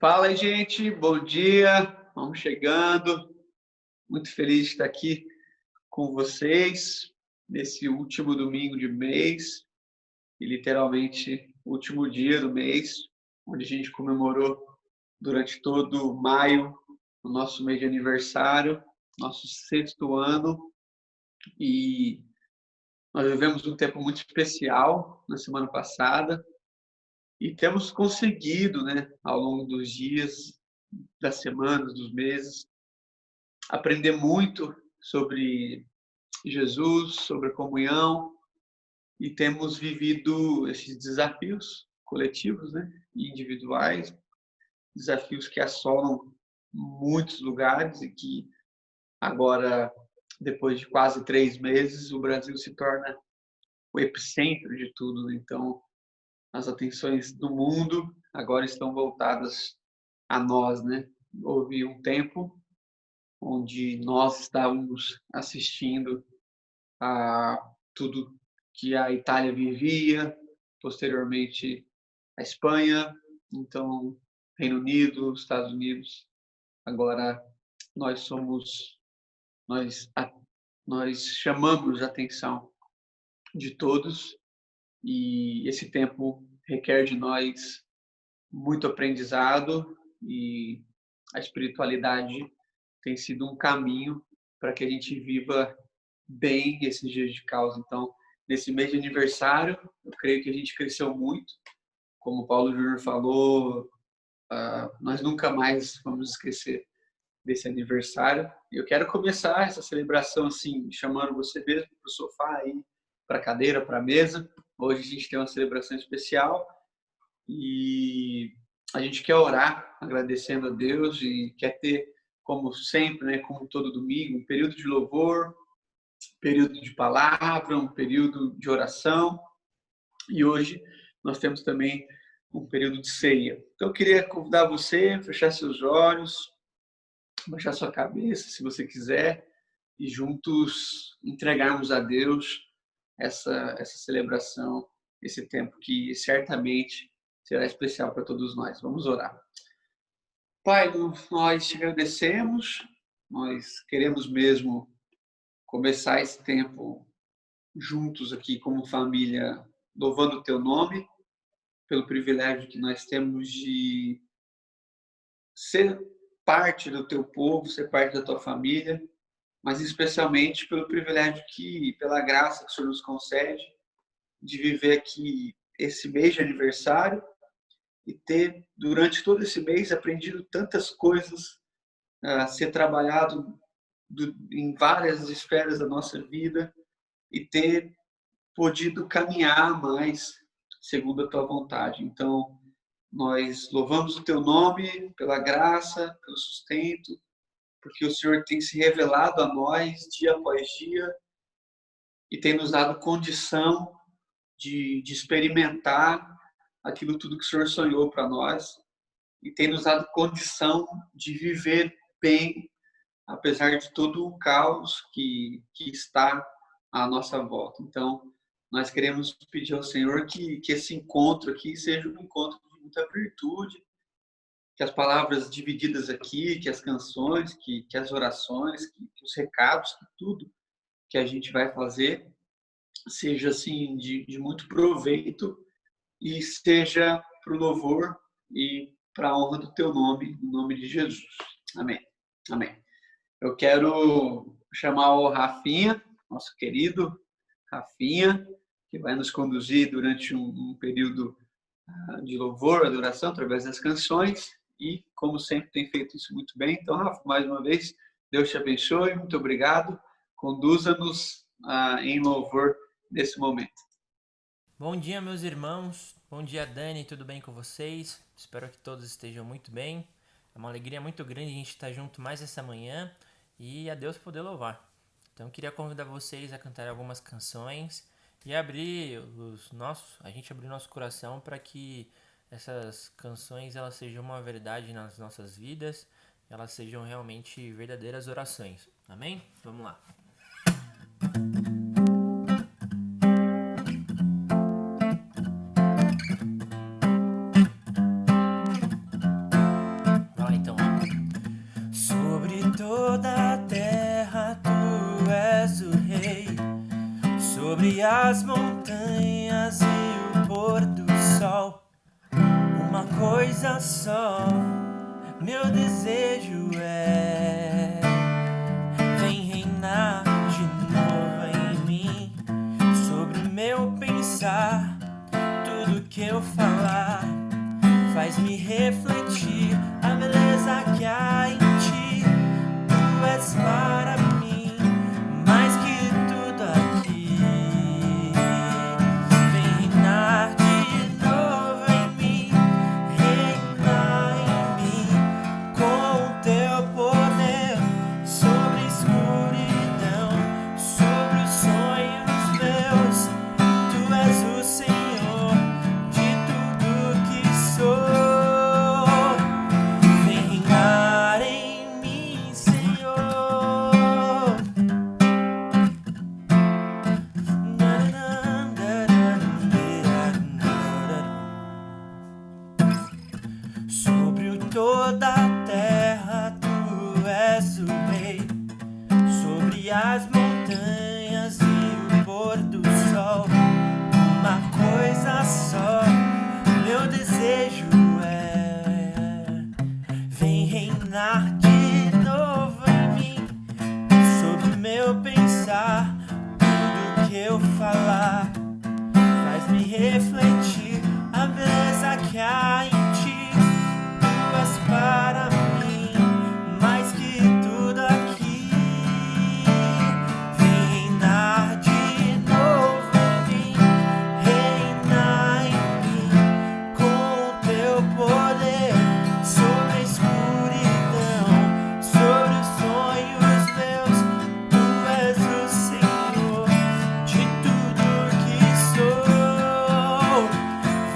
Fala aí, gente, bom dia, vamos chegando. Muito feliz de estar aqui com vocês nesse último domingo de mês e literalmente último dia do mês, onde a gente comemorou durante todo maio o nosso mês de aniversário, nosso sexto ano, e nós vivemos um tempo muito especial na semana passada e temos conseguido, né, ao longo dos dias, das semanas, dos meses, aprender muito sobre Jesus, sobre a comunhão, e temos vivido esses desafios coletivos, né, e individuais, desafios que assolam muitos lugares e que agora, depois de quase 3 meses, o Brasil se torna o epicentro de tudo, né? Então, as atenções do mundo agora estão voltadas a nós, né? Houve um tempo onde nós estávamos assistindo a tudo que a Itália vivia, posteriormente a Espanha, então Reino Unido, Estados Unidos. Agora nós somos, nós, nós chamamos a atenção de todos e esse tempo requer de nós muito aprendizado e a espiritualidade tem sido um caminho para que a gente viva bem esses dias de causa. Então, nesse mês de aniversário, eu creio que a gente cresceu muito. Como o Paulo Júnior falou, nós nunca mais vamos esquecer desse aniversário. Eu quero começar essa celebração assim, chamando você mesmo para o sofá, aí, para a cadeira, para a mesa. Hoje a gente tem uma celebração especial e a gente quer orar agradecendo a Deus e quer ter, como sempre, né, como todo domingo, um período de louvor, período de palavra, um período de oração e hoje nós temos também um período de ceia. Então eu queria convidar você a fechar seus olhos, baixar sua cabeça, se você quiser, e juntos entregarmos a Deus essa celebração, esse tempo que certamente será especial para todos nós. Vamos orar. Pai, nós te agradecemos, nós queremos mesmo começar esse tempo juntos aqui como família, louvando o teu nome, pelo privilégio que nós temos de ser parte do teu povo, ser parte da tua família, mas especialmente pelo privilégio que, pela graça que o Senhor nos concede, de viver aqui esse mês de aniversário e ter, durante todo esse mês, aprendido tantas coisas, ser trabalhado em várias esferas da nossa vida e ter podido caminhar mais segundo a tua vontade. Então, nós louvamos o teu nome pela graça, pelo sustento, porque o Senhor tem se revelado a nós dia após dia e tem nos dado condição de experimentar aquilo tudo que o Senhor sonhou para nós e tem nos dado condição de viver bem, apesar de todo o caos que está à nossa volta. Então, nós queremos pedir ao Senhor que esse encontro aqui seja um encontro de muita virtude, que as palavras divididas aqui, que as canções, que as orações, que os recados, que tudo que a gente vai fazer seja assim de muito proveito e seja para o louvor e para a honra do teu nome, no nome de Jesus. Amém. Amém. Eu quero chamar o Rafinha, nosso querido Rafinha, que vai nos conduzir durante um período de louvor, adoração, através das canções, e, como sempre, tem feito isso muito bem. Então, Rafa, mais uma vez, Deus te abençoe, muito obrigado. Conduza-nos em louvor nesse momento. Bom dia, meus irmãos. Bom dia, Dani. Tudo bem com vocês? Espero que todos estejam muito bem. É uma alegria muito grande a gente estar junto mais essa manhã e a Deus poder louvar. Então, eu queria convidar vocês a cantar algumas canções e a gente abrir nosso coração para que essas canções elas sejam uma verdade nas nossas vidas, elas sejam realmente verdadeiras orações. Amém? Vamos lá. coisa só, meu desejo é: vem reinar de novo em mim, sobre o meu pensar, tudo que eu falar faz-me refletir a beleza que há em ti. Tu és para mim mais que tudo aqui. Vem reinar de novo em mim, reinar em mim com o teu poder sobre a escuridão, sobre os sonhos meus. Tu és o Senhor de tudo que sou. Vem reinar em mim, Senhor. Sobre toda a terra tu és o rei, sobre as montanhas e o pôr do sol. Uma coisa só, meu desejo é: vem reinar de novo em mim, sobre o meu pensar, tudo que eu falar faz-me refletir a beleza que há em ti. Tu és para mim mais que tudo aqui. Vem reinar de novo em mim, reinar em mim com o teu poder sobre a escuridão, sobre os sonhos meus. Tu és o Senhor de tudo que sou.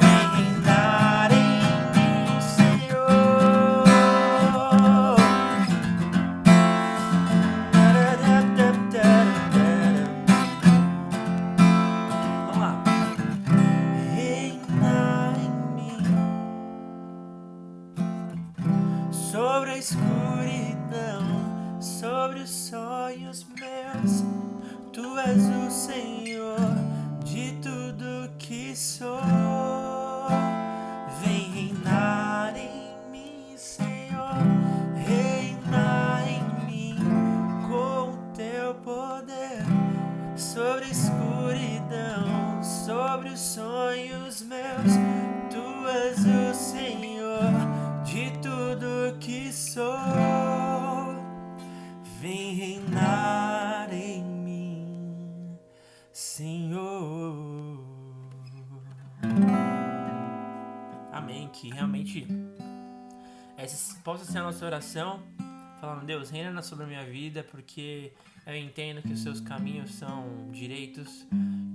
Vem reinar em mim, Senhor. Vamos lá. Reinar em mim sobre a escuridão, sobre os sonhos meus. Tu és o Senhor de tudo que sou. Vem reinar em mim, Senhor, reinar em mim com o teu poder sobre a escuridão, sobre os sonhos meus. Tu és o Senhor de tudo que sou. Vem reinar em mim, Senhor. Amém. Que realmente essa possa ser a nossa oração, falando: Deus, reina sobre a minha vida, porque eu entendo que os seus caminhos são direitos,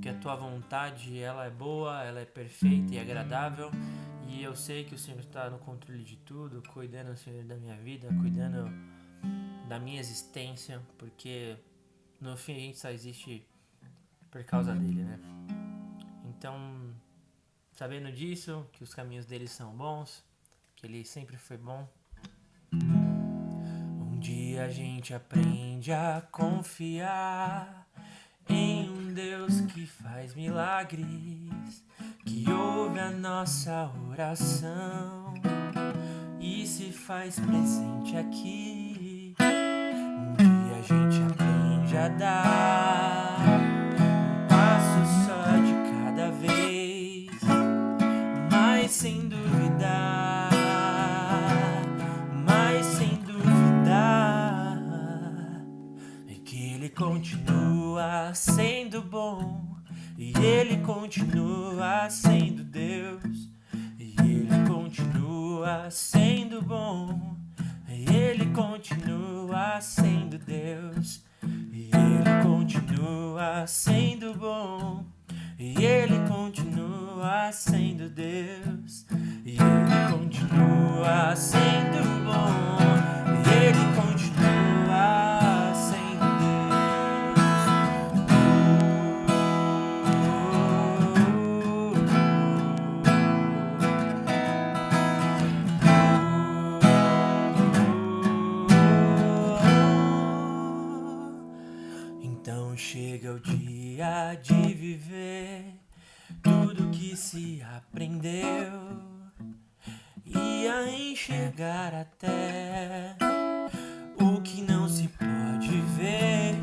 que a tua vontade ela é boa, ela é perfeita e agradável, e eu sei que o Senhor está no controle de tudo, cuidando, Senhor, da minha vida, cuidando da minha existência, porque no fim a gente só existe por causa dele, né? Então, sabendo disso, que os caminhos dele são bons, que ele sempre foi bom, um dia a gente aprende a confiar em um Deus que faz milagres, que ouve a nossa oração e se faz presente aqui. Um dia a gente aprende a dar um passo só de cada vez, mas sem duvidar, é que ele continua sendo bom, e ele continua sendo Deus, e ele continua sendo bom, e ele continua sendo Deus, e ele continua sendo bom, e ele continua sendo Deus, e ele continua sendo bom, e ele continua sendo Então chega o dia de viver tudo que se aprendeu, e dia enxergar até o que não se pode ver.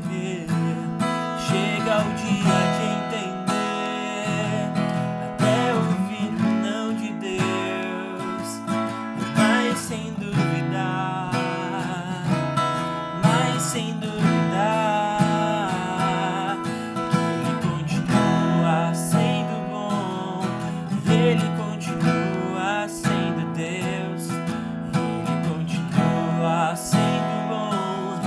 Chega o dia de entender, até ouvir o não de Deus, mas sem duvidar, que Ele continua sendo bom, Ele continua sendo Deus, Ele continua sendo bom,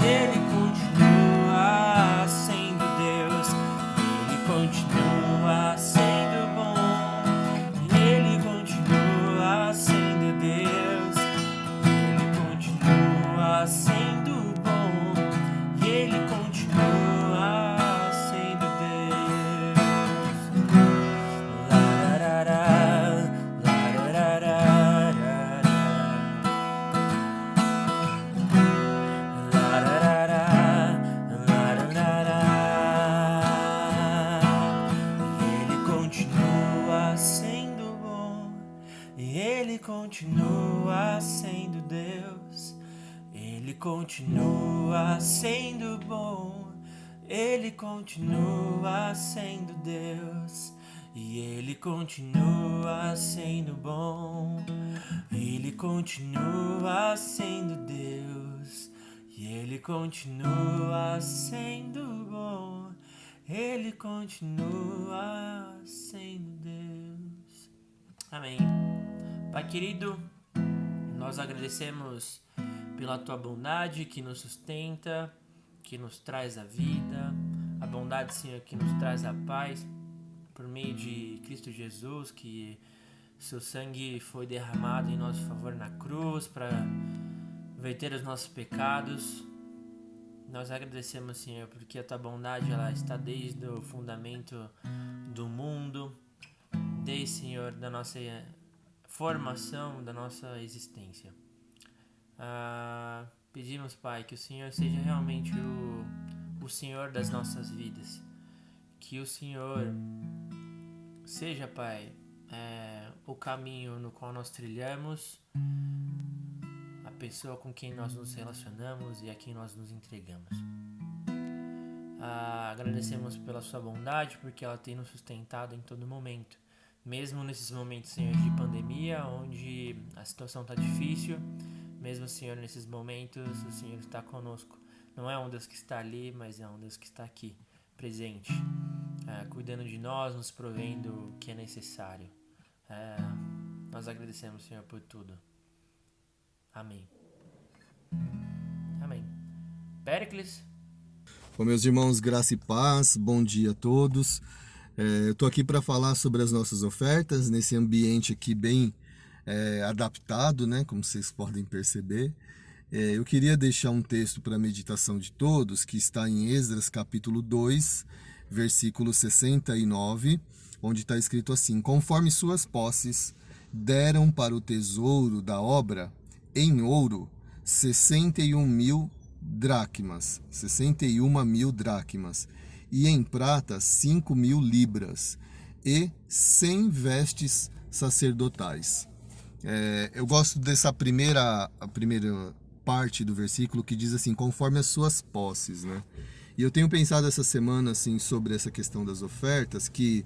Ele continua sendo Deus, Ele continua sendo bom, Ele continua sendo Deus, Ele continua sendo bom, Ele continua sendo Deus. Lararara, lararara, Ele continua sendo bom, e Ele continua sendo Deus. Ele continua sendo bom, Ele continua sendo Deus, e Ele continua sendo bom, Ele continua sendo Deus, e Ele continua sendo bom, Ele continua sendo Deus. Amém. Pai querido, nós agradecemos pela Tua bondade que nos sustenta, que nos traz a vida, a bondade, Senhor, que nos traz a paz, por meio de Cristo Jesus, que Seu sangue foi derramado em nosso favor na cruz para verter os nossos pecados. Nós agradecemos, Senhor, porque a Tua bondade ela está desde o fundamento do mundo, desde, Senhor, da nossa formação, da nossa existência. Pedimos, Pai, que o Senhor seja realmente o Senhor das nossas vidas, que o Senhor seja, Pai, o caminho no qual nós trilhamos, a pessoa com quem nós nos relacionamos e a quem nós nos entregamos. Agradecemos pela Sua bondade, porque ela tem nos sustentado em todo momento, mesmo nesses momentos, Senhor, de pandemia, onde a situação está difícil. Mesmo, Senhor, nesses momentos, o Senhor está conosco. Não é um Deus que está ali, mas é um Deus que está aqui, presente, cuidando de nós, nos provendo o que é necessário. Nós agradecemos, Senhor, por tudo. Amém. Amém. Péricles? Bom, meus irmãos, graça e paz, bom dia a todos. Eu estou aqui para falar sobre as nossas ofertas, nesse ambiente aqui bem adaptado, né, como vocês podem perceber. Eu queria deixar um texto para a meditação de todos, que está em Esdras capítulo 2, versículo 69, onde está escrito assim: conforme suas posses deram para o tesouro da obra, em ouro, 61.000 dracmas, e em prata 5.000 libras, e 100 vestes sacerdotais. Eu gosto dessa primeira parte do versículo que diz assim, conforme as suas posses, né? E eu tenho pensado essa semana assim, sobre essa questão das ofertas, que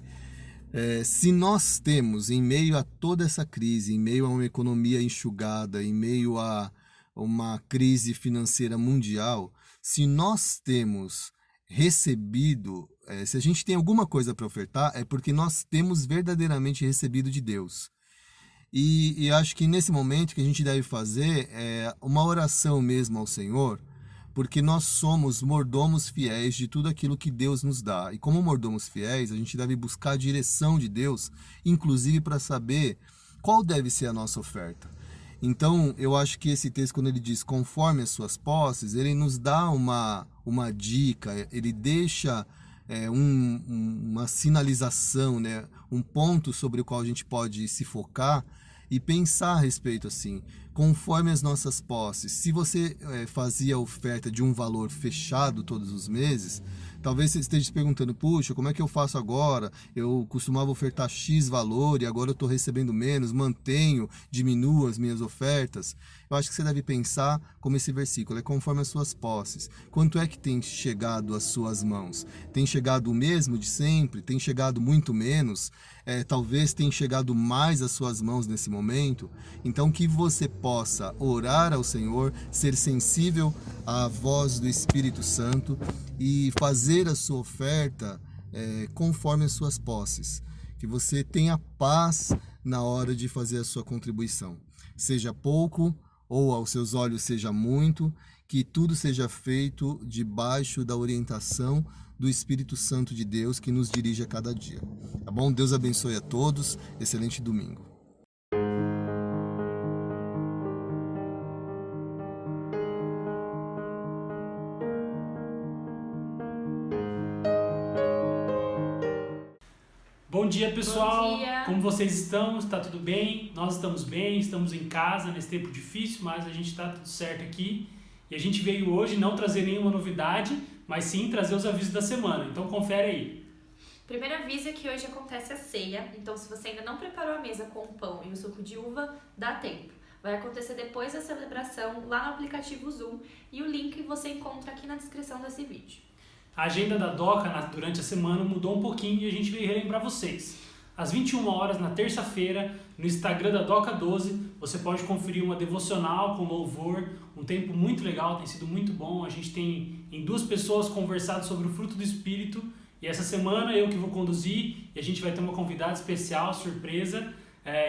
se nós temos, em meio a toda essa crise, em meio a uma economia enxugada, em meio a uma crise financeira mundial, se nós temos recebido, se a gente tem alguma coisa para ofertar, é porque nós temos verdadeiramente recebido de Deus. E acho que nesse momento que a gente deve fazer é uma oração mesmo ao Senhor, porque nós somos mordomos fiéis de tudo aquilo que Deus nos dá. E como mordomos fiéis, a gente deve buscar a direção de Deus, inclusive para saber qual deve ser a nossa oferta. Então, eu acho que esse texto, quando ele diz conforme as suas posses, ele nos dá uma dica, ele deixa uma sinalização, né? Um ponto sobre o qual a gente pode se focar e pensar a respeito assim, conforme as nossas posses. Se você fazia a oferta de um valor fechado todos os meses, Talvez você esteja se perguntando, puxa, como é que eu faço agora? Eu costumava ofertar X valor e agora eu estou recebendo menos, mantenho, diminuo as minhas ofertas. Eu acho que você deve pensar como esse versículo, é conforme as suas posses. Quanto é que tem chegado às suas mãos? Tem chegado o mesmo de sempre? Tem chegado muito menos? Talvez tenha chegado mais às suas mãos nesse momento? Então que você possa orar ao Senhor, ser sensível à voz do Espírito Santo e fazer a sua oferta conforme as suas posses. Que você tenha paz na hora de fazer a sua contribuição. Seja pouco ou aos seus olhos seja muito, que tudo seja feito debaixo da orientação do Espírito Santo de Deus que nos dirige a cada dia. Tá bom? Deus abençoe a todos. Excelente domingo. Bom dia, pessoal! Bom dia. Como vocês estão? Está tudo bem? Nós estamos bem, estamos em casa nesse tempo difícil, mas a gente está tudo certo aqui. E a gente veio hoje não trazer nenhuma novidade, mas sim trazer os avisos da semana. Então confere aí. Primeiro aviso é que hoje acontece a ceia, então se você ainda não preparou a mesa com o pão e o suco de uva, dá tempo. Vai acontecer depois da celebração lá no aplicativo Zoom e o link você encontra aqui na descrição desse vídeo. A agenda da Doca durante a semana mudou um pouquinho e a gente veio relembrar vocês. Às 21 horas, na terça-feira, no Instagram da Doca 12, você pode conferir uma devocional com louvor, um tempo muito legal, tem sido muito bom. A gente tem, em 2 pessoas, conversado sobre o fruto do Espírito, e essa semana eu que vou conduzir, e a gente vai ter uma convidada especial, surpresa,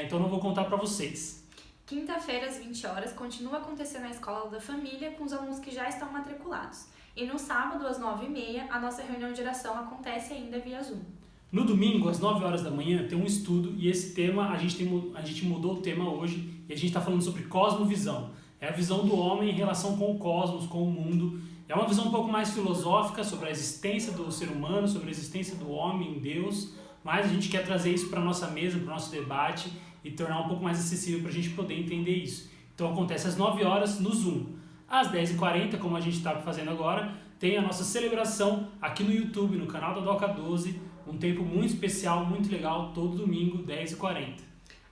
então não vou contar para vocês. Quinta-feira, às 20 horas, continua acontecendo a Escola da Família com os alunos que já estão matriculados. E no sábado, às 9h30, a nossa reunião de oração acontece ainda via Zoom. No domingo, às 9 horas da manhã, tem um estudo e esse tema, a gente mudou o tema hoje e a gente está falando sobre cosmovisão. É a visão do homem em relação com o cosmos, com o mundo. É uma visão um pouco mais filosófica sobre a existência do ser humano, sobre a existência do homem em Deus, mas a gente quer trazer isso para a nossa mesa, para o nosso debate e tornar um pouco mais acessível para a gente poder entender isso. Então acontece às 9 horas no Zoom. Às 10h40, como a gente está fazendo agora, tem a nossa celebração aqui no YouTube, no canal da Doca 12, um tempo muito especial, muito legal, todo domingo, 10h40.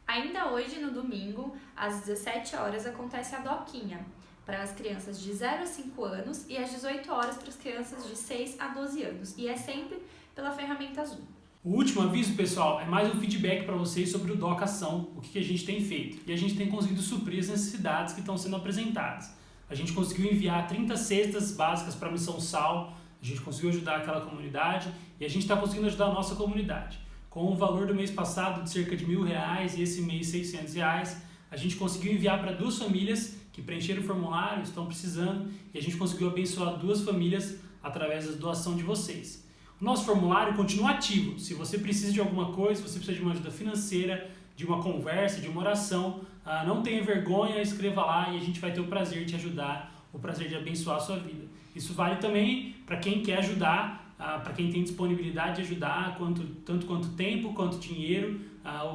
Ainda hoje, no domingo, às 17 horas, acontece a Doquinha, para as crianças de 0 a 5 anos e às 18 horas para as crianças de 6 a 12 anos. E é sempre pela ferramenta Zoom. O último aviso, pessoal, é mais um feedback para vocês sobre o Doca Ação, o que a gente tem feito. E a gente tem conseguido suprir as necessidades que estão sendo apresentadas. A gente conseguiu enviar 30 cestas básicas para a Missão Sal, a gente conseguiu ajudar aquela comunidade e a gente está conseguindo ajudar a nossa comunidade. Com o valor do mês passado de cerca de R$1.000 e esse mês R$600, a gente conseguiu enviar para 2 famílias que preencheram o formulário, estão precisando, e a gente conseguiu abençoar 2 famílias através da doação de vocês. O nosso formulário continua ativo. Se você precisa de alguma coisa, se você precisa de uma ajuda financeira, de uma conversa, de uma oração, não tenha vergonha, escreva lá e a gente vai ter o prazer de te ajudar, o prazer de abençoar a sua vida. Isso vale também para quem quer ajudar, para quem tem disponibilidade de ajudar, tanto quanto tempo, quanto dinheiro.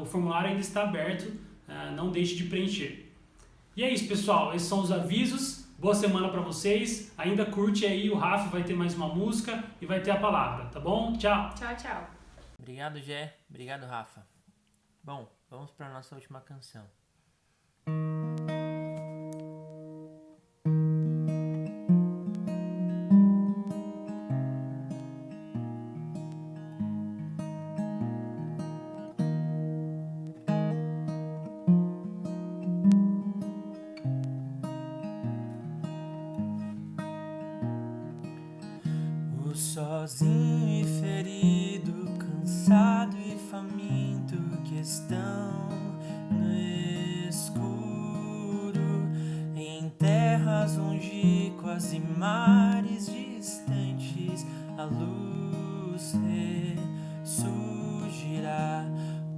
O formulário ainda está aberto, não deixe de preencher. E é isso, pessoal, esses são os avisos. Boa semana para vocês. Ainda curte aí, o Rafa vai ter mais uma música e vai ter a palavra, tá bom? Tchau! Tchau, tchau. Obrigado, Gé. Obrigado, Rafa. Bom, vamos para a nossa última canção. O sozinho e ferido, cansado e faminto que estão no escuro, em terras longínquas e mares distantes, a luz ressurgirá,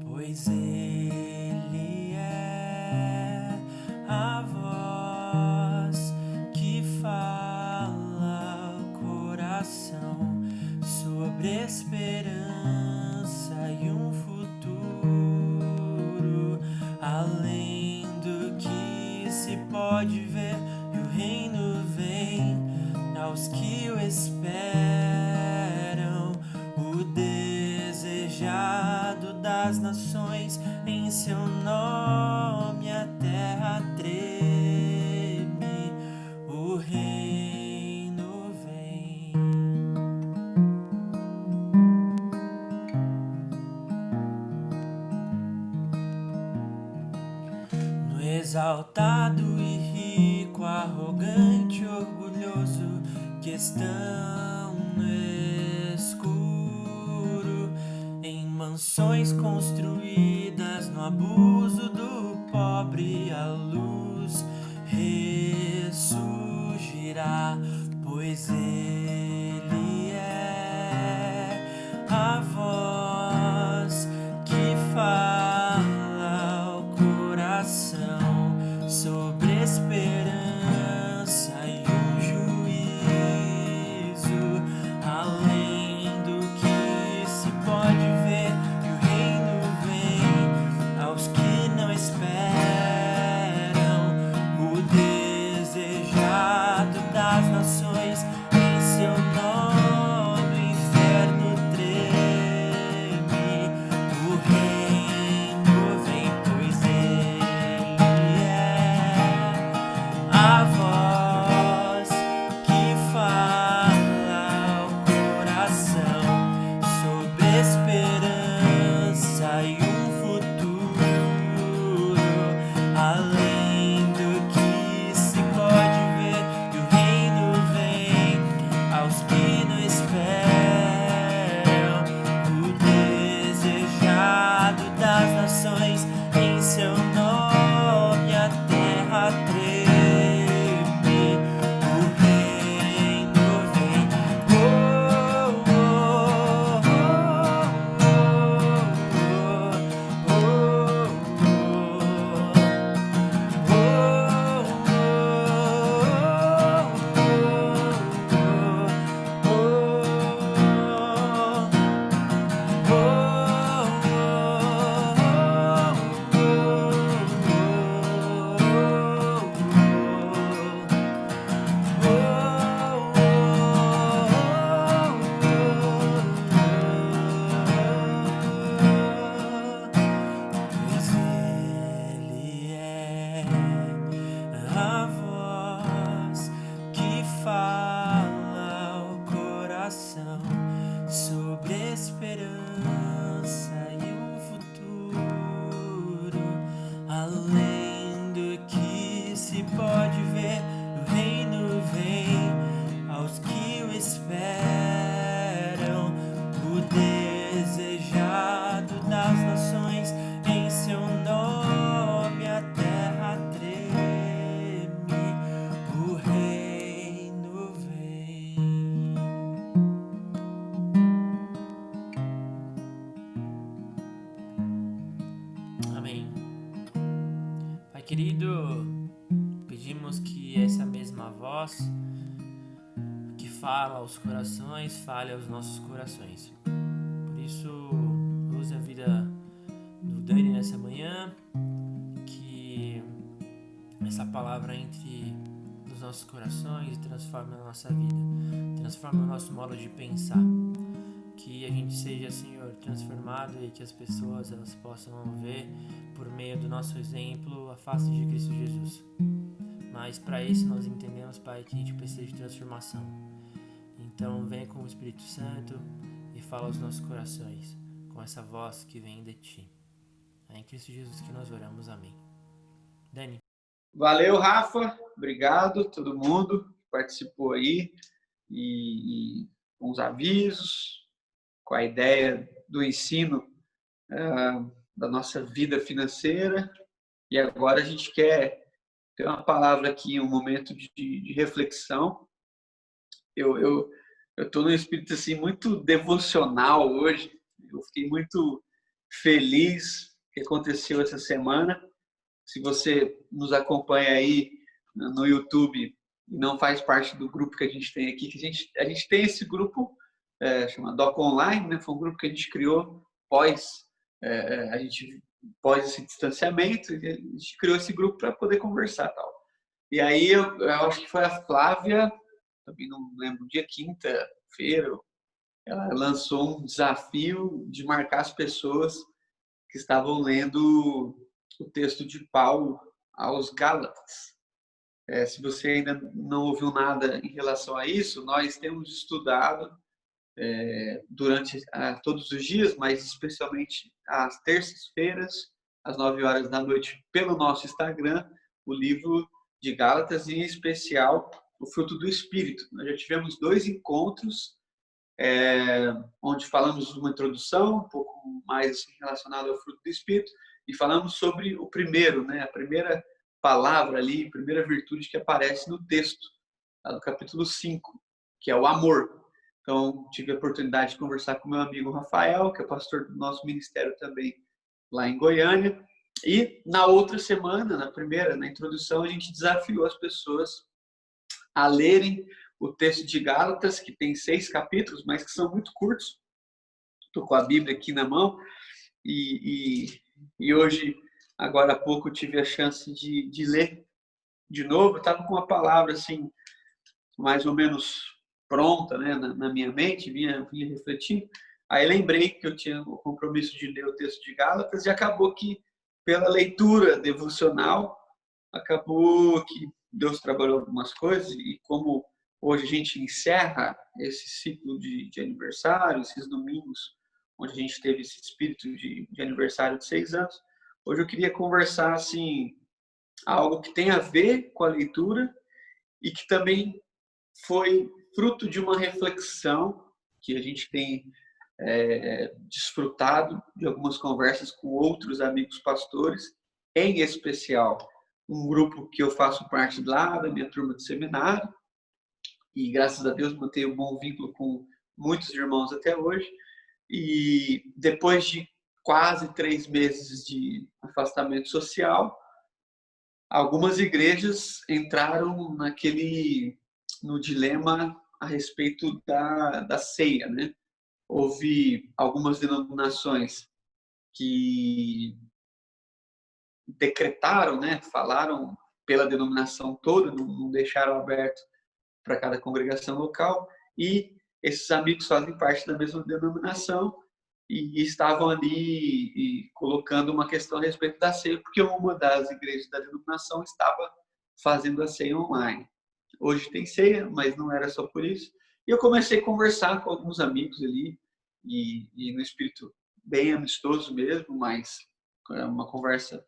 pois Ele é a voz que fala ao coração sobre esperança e um futuro além do que se pode ver, e o reino vem aos que o esperam. nações, em seu nome a terra treme, o reino vem. No exaltado e rico, arrogante, orgulhoso, que estão no escuro, em mansões construídas no abuso do pobre, a luz ressurgirá, pois ele é a voz que fala ao coração sobre esperança e o juízo, além do que se pode ver, e o reino vem aos que não esperam, o desejado das nações, em seu nome o inferno treme, o reino vem, pois ele é a voz que fala ao coração sobre esperança e um futuro, além do que se pode ver, e o reino vem aos que não esperam, o desejado das nações, em seu nome a terra treme, o reino vem. Oh, oh, oh, oh, pois ele é a voz que fala ao coração sobre esperança e o futuro, além do que se pode ver, o reino vem aos que o esperam, o desejado das nações, em seu nome a terra treme, o reino vem. Amém. Pai querido, pedimos que essa mesma voz que fala aos corações, fale aos nossos corações. Por isso, use a vida do Dani nessa manhã, que essa palavra entre nos nossos corações e transforme a nossa vida, transforme o nosso modo de pensar, que a gente seja, Senhor, transformado e que as pessoas elas possam ver por meio do nosso exemplo a face de Cristo Jesus. Mas para isso nós entendemos, Pai, que a gente precisa de transformação. Então vem com o Espírito Santo e fala aos nossos corações com essa voz que vem de Ti. É em Cristo Jesus que nós oramos. Amém. Dani. Valeu, Rafa. Obrigado todo mundo que participou aí e com os avisos, com a ideia do ensino da nossa vida financeira. E agora a gente quer ter uma palavra aqui, um momento de reflexão. Eu estou num espírito assim, muito devocional hoje. Eu fiquei muito feliz que aconteceu essa semana. Se você nos acompanha aí no YouTube e não faz parte do grupo que a gente tem aqui, que a gente tem esse grupo, chama Doc Online, né? Foi um grupo que a gente criou pós esse distanciamento, a gente criou esse grupo para poder conversar e tal. E aí eu acho que foi a Flávia, também não lembro, dia quinta-feira, ela lançou um desafio de marcar as pessoas que estavam lendo o texto de Paulo aos Gálatas. Se você ainda não ouviu nada em relação a isso, nós temos estudado durante todos os dias, mas especialmente às terças-feiras, às 9 horas da noite, pelo nosso Instagram, o livro de Gálatas, e em especial o fruto do Espírito. Nós já tivemos 2 encontros, onde falamos de uma introdução, um pouco mais relacionada ao fruto do Espírito, e falamos sobre o primeiro, a primeira palavra ali, a primeira virtude que aparece no texto, lá do capítulo 5, que é o amor. Então, tive a oportunidade de conversar com meu amigo Rafael, que é pastor do nosso ministério também lá em Goiânia. E na outra semana, na introdução, a gente desafiou as pessoas a lerem o texto de Gálatas, que tem 6 capítulos, mas que são muito curtos. Estou com a Bíblia aqui na mão e hoje, agora há pouco, tive a chance de ler de novo. Eu estava com uma palavra assim, mais ou menos pronta, na minha mente, vinha refletindo. Aí lembrei que eu tinha o compromisso de ler o texto de Gálatas e acabou que, pela leitura devocional, acabou que Deus trabalhou algumas coisas, e como hoje a gente encerra esse ciclo de aniversário, esses domingos, onde a gente teve esse espírito de aniversário de 6 anos, hoje eu queria conversar assim, algo que tem a ver com a leitura e que também foi fruto de uma reflexão que a gente tem desfrutado de algumas conversas com outros amigos pastores, em especial um grupo que eu faço parte lá da minha turma de seminário, e graças a Deus mantenho um bom vínculo com muitos irmãos até hoje. E depois de quase 3 meses de afastamento social, algumas igrejas entraram no dilema a respeito da ceia, Houve algumas denominações que decretaram, falaram pela denominação toda, não deixaram aberto para cada congregação local, e esses amigos fazem parte da mesma denominação e estavam ali colocando uma questão a respeito da ceia, porque uma das igrejas da denominação estava fazendo a ceia online. Hoje tem ceia, mas não era só por isso. E eu comecei a conversar com alguns amigos ali, e no espírito bem amistoso mesmo, mas uma conversa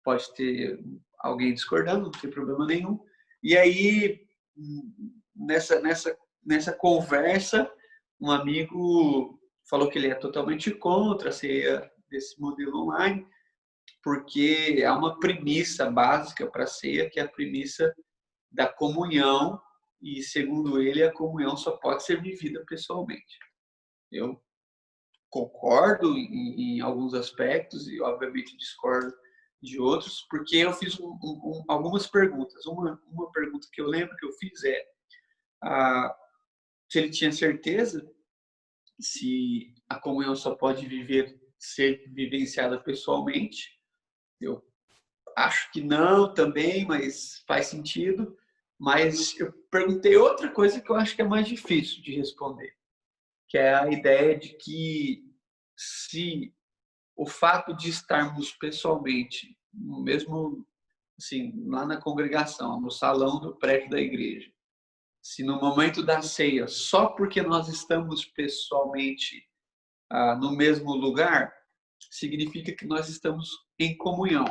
pode ter alguém discordando, não tem problema nenhum. E aí, nessa conversa, um amigo falou que ele é totalmente contra a ceia desse modelo online, porque há uma premissa básica para a ceia, que é a premissa da comunhão, e segundo ele, a comunhão só pode ser vivida pessoalmente. Eu concordo em alguns aspectos e, obviamente, discordo de outros, porque eu fiz algumas perguntas. Uma pergunta que eu lembro que eu fiz se ele tinha certeza se a comunhão só pode ser vivenciada pessoalmente. Eu acho que não também, mas faz sentido. Mas eu perguntei outra coisa que eu acho que é mais difícil de responder, que é a ideia de que se o fato de estarmos pessoalmente, no mesmo, assim, lá na congregação, no salão do prédio da igreja, se no momento da ceia, só porque nós estamos pessoalmente no mesmo lugar, significa que nós estamos em comunhão.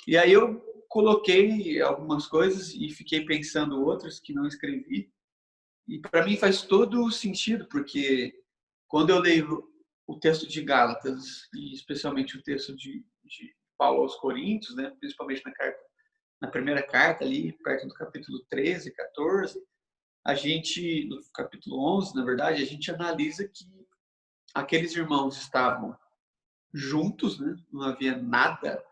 E aí eu coloquei algumas coisas e fiquei pensando outras que não escrevi. E para mim faz todo o sentido, porque quando eu leio o texto de Gálatas, e especialmente o texto de Paulo aos Coríntios, principalmente na primeira carta, ali, perto do capítulo 13, 14, no capítulo 11, na verdade, a gente analisa que aqueles irmãos estavam juntos, não havia nada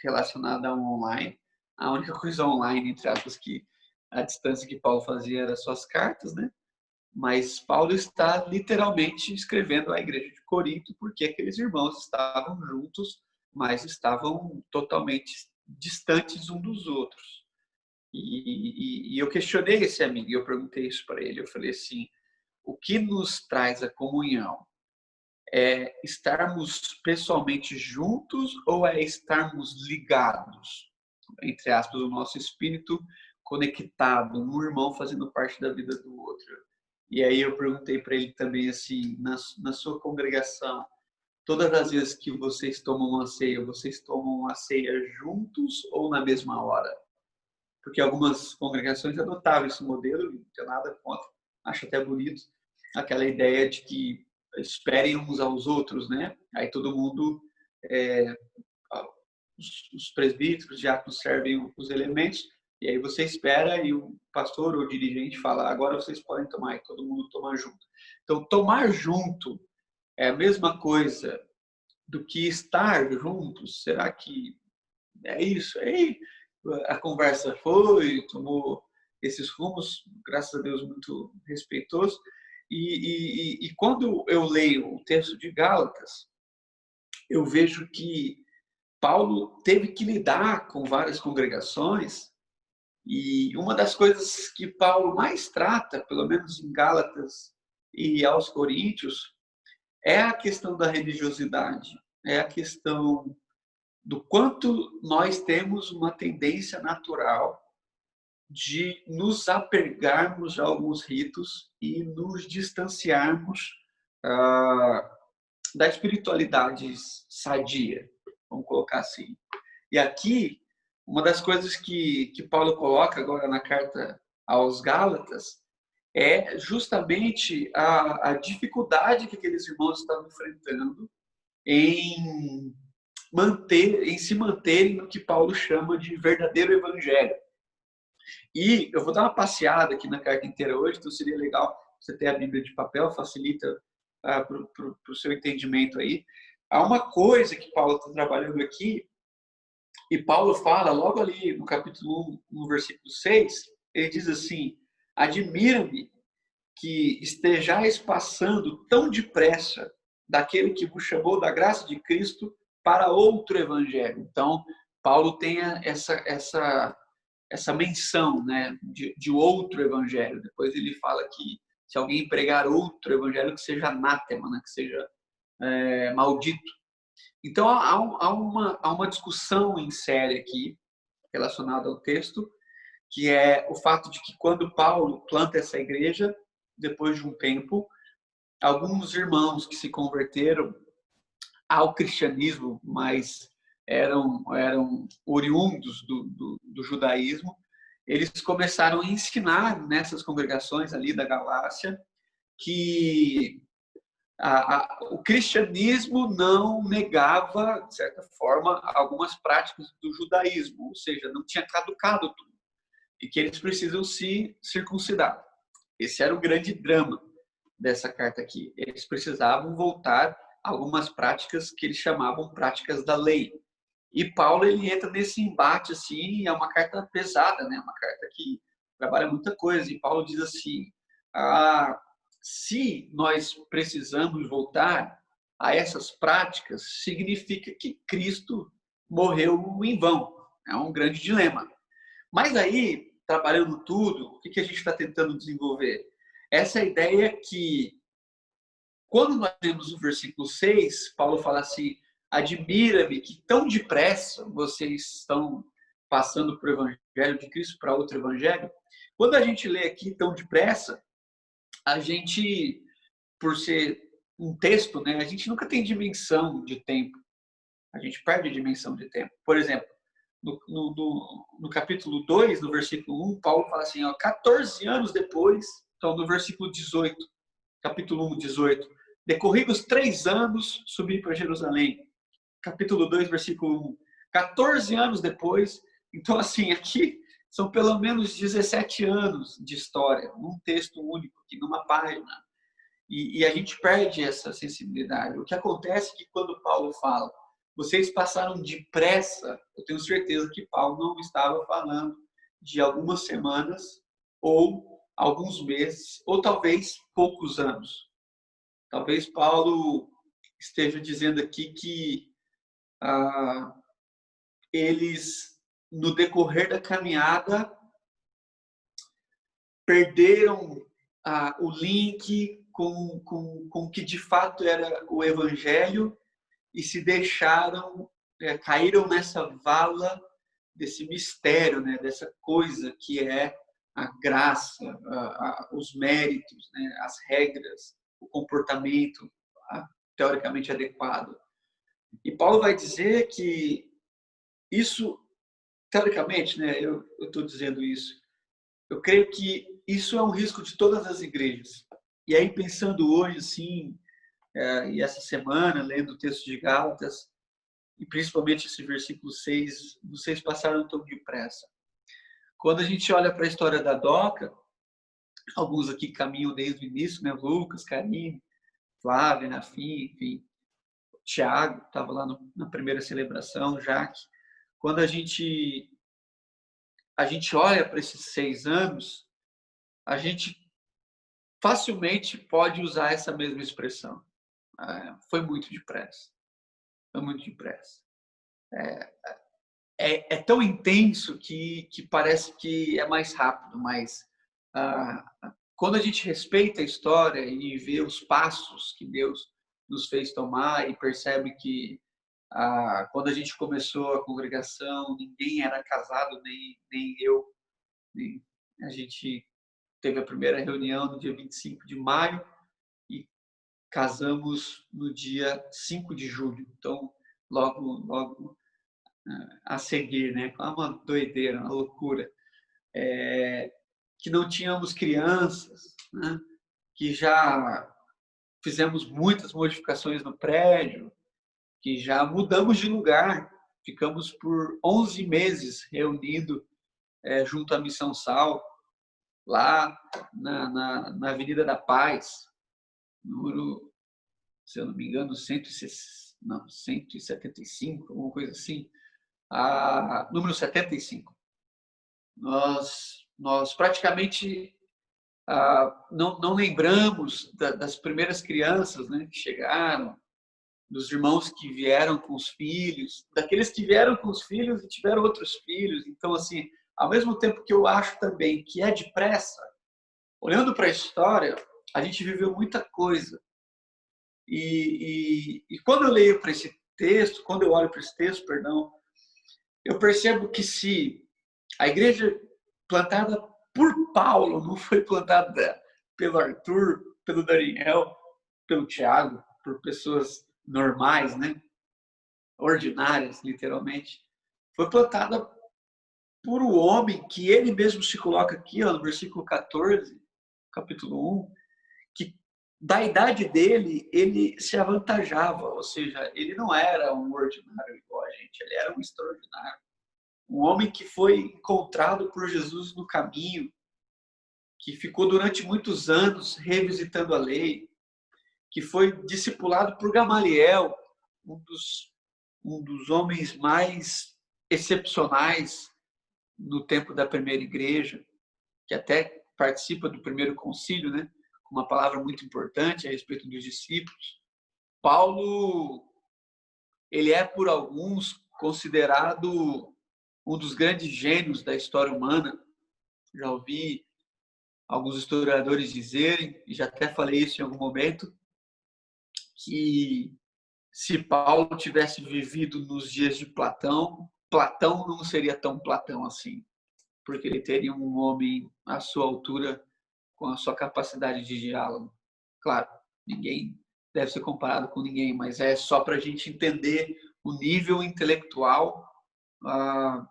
relacionado ao online. A única coisa online, entre aspas, que a distância que Paulo fazia era suas cartas, Mas Paulo está literalmente escrevendo à igreja de Corinto, porque aqueles irmãos estavam juntos, mas estavam totalmente distantes um dos outros. E eu questionei esse amigo, e eu perguntei isso para ele. Eu falei assim: o que nos traz a comunhão? É estarmos pessoalmente juntos ou é estarmos ligados? Entre aspas, o nosso espírito conectado, um irmão fazendo parte da vida do outro. E aí eu perguntei para ele também assim, na sua congregação, todas as vezes que vocês tomam a ceia juntos ou na mesma hora? Porque algumas congregações adotavam esse modelo, não tem nada contra, acho até bonito, aquela ideia de que esperem uns aos outros, né? Aí todo mundo, os presbíteros, os diáconos servem os elementos, e aí você espera e o pastor ou o dirigente fala, agora vocês podem tomar, e todo mundo toma junto. Então, tomar junto é a mesma coisa do que estar juntos? Será que é isso? Aí a conversa tomou esses rumos, graças a Deus, muito respeitoso. E quando eu leio o texto de Gálatas, eu vejo que Paulo teve que lidar com várias congregações, e uma das coisas que Paulo mais trata, pelo menos em Gálatas e aos Coríntios, é a questão da religiosidade, é a questão do quanto nós temos uma tendência natural de nos apegarmos a alguns ritos e nos distanciarmos da espiritualidade sadia, vamos colocar assim. E aqui, uma das coisas que Paulo coloca agora na carta aos Gálatas é justamente a dificuldade que aqueles irmãos estavam enfrentando em se manterem no que Paulo chama de verdadeiro evangelho. E eu vou dar uma passeada aqui na carta inteira hoje, então seria legal você ter a Bíblia de papel, facilita para o seu entendimento aí. Há uma coisa que Paulo está trabalhando aqui, e Paulo fala logo ali no capítulo 1, no versículo 6, ele diz assim, admira-me que estejais passando tão depressa daquele que vos chamou da graça de Cristo para outro evangelho. Então, Paulo tem essa menção, né, de outro evangelho. Depois ele fala que se alguém pregar outro evangelho, que seja anátema, né, que seja maldito. Então, há uma discussão em série aqui, relacionada ao texto, que é o fato de que quando Paulo planta essa igreja, depois de um tempo, alguns irmãos que se converteram ao cristianismo, mas eram oriundos do judaísmo, eles começaram a ensinar nessas congregações ali da Galácia que o cristianismo não negava, de certa forma, algumas práticas do judaísmo, ou seja, não tinha caducado tudo, e que eles precisam se circuncidar. Esse era o grande drama dessa carta aqui. Eles precisavam voltar a algumas práticas que eles chamavam práticas da lei. E Paulo, ele entra nesse embate, assim, é uma carta pesada, né? Uma carta que trabalha muita coisa. E Paulo diz assim, se nós precisamos voltar a essas práticas, significa que Cristo morreu em vão. É um grande dilema. Mas aí, trabalhando tudo, o que a gente está tentando desenvolver? Essa ideia que, quando nós temos o versículo 6, Paulo fala assim, admira-me que tão depressa vocês estão passando para o evangelho de Cristo para outro evangelho. Quando a gente lê aqui tão depressa, a gente, por ser um texto, né, a gente nunca tem dimensão de tempo. A gente perde a dimensão de tempo. Por exemplo, no capítulo 2, no versículo 1, Paulo fala assim, 14 anos depois, então no versículo 18, capítulo 1, 18, decorridos 3 anos, subi para Jerusalém. Capítulo 2, versículo 1, 14 anos depois, então assim, aqui são pelo menos 17 anos de história, num texto único, aqui numa página. E a gente perde essa sensibilidade. O que acontece é que quando Paulo fala, vocês passaram depressa, eu tenho certeza que Paulo não estava falando de algumas semanas, ou alguns meses, ou talvez poucos anos. Talvez Paulo esteja dizendo aqui que eles, no decorrer da caminhada, perderam o link com o que de fato era o Evangelho e se deixaram, caíram nessa vala desse mistério, né? Dessa coisa que é a graça, os méritos, né? As regras, o comportamento teoricamente adequado. E Paulo vai dizer que isso, teoricamente, né? Eu estou dizendo isso. Eu creio que isso é um risco de todas as igrejas. E aí, pensando hoje, assim, e essa semana, lendo o texto de Gálatas, e principalmente esse versículo 6, vocês passaram tão depressa. Quando a gente olha para a história da Doca, alguns aqui caminham desde o início, né? Lucas, Karine, Flávia, Nafim, enfim, Tiago, estava lá na primeira celebração, Jaque. Quando a gente olha para esses 6 anos, a gente facilmente pode usar essa mesma expressão. Foi muito depressa. Foi muito depressa. É tão intenso que parece que é mais rápido, mas quando a gente respeita a história e vê os passos que Deus nos fez tomar e percebe que quando a gente começou a congregação, ninguém era casado, nem eu. A gente teve a primeira reunião no dia 25 de maio e casamos no dia 5 de julho. Então, logo a seguir, né? Uma doideira, uma loucura. Que não tínhamos crianças, né? Que já fizemos muitas modificações no prédio, que já mudamos de lugar. Ficamos por 11 meses reunidos junto à Missão Sal, lá na Avenida da Paz, número, se eu não me engano, 175, alguma coisa assim. Número 75. Nós praticamente não lembramos das primeiras crianças, né, que chegaram, dos irmãos que vieram com os filhos, daqueles que vieram com os filhos e tiveram outros filhos. Então, assim, ao mesmo tempo que eu acho também que é depressa, olhando para a história, a gente viveu muita coisa. E quando eu leio para esse texto, quando eu olho para esse texto, perdão, eu percebo que se a igreja plantada por Paulo não foi plantada pelo Arthur, pelo Daniel, pelo Tiago, por pessoas normais, né? Ordinárias, literalmente, foi plantada por um homem que ele mesmo se coloca aqui, no versículo 14, capítulo 1, que da idade dele, ele se avantajava, ou seja, ele não era um ordinário igual a gente, ele era um extraordinário. Um homem que foi encontrado por Jesus no caminho, que ficou durante muitos anos revisitando a lei, que foi discipulado por Gamaliel, um dos homens mais excepcionais no tempo da primeira igreja, que até participa do primeiro concílio, né? Com uma palavra muito importante a respeito dos discípulos. Paulo, ele é por alguns considerado um dos grandes gênios da história humana. Já ouvi alguns historiadores dizerem, e já até falei isso em algum momento, que se Paulo tivesse vivido nos dias de Platão, Platão não seria tão Platão assim, porque ele teria um homem à sua altura, com a sua capacidade de diálogo. Claro, ninguém deve ser comparado com ninguém, mas é só para a gente entender o nível intelectual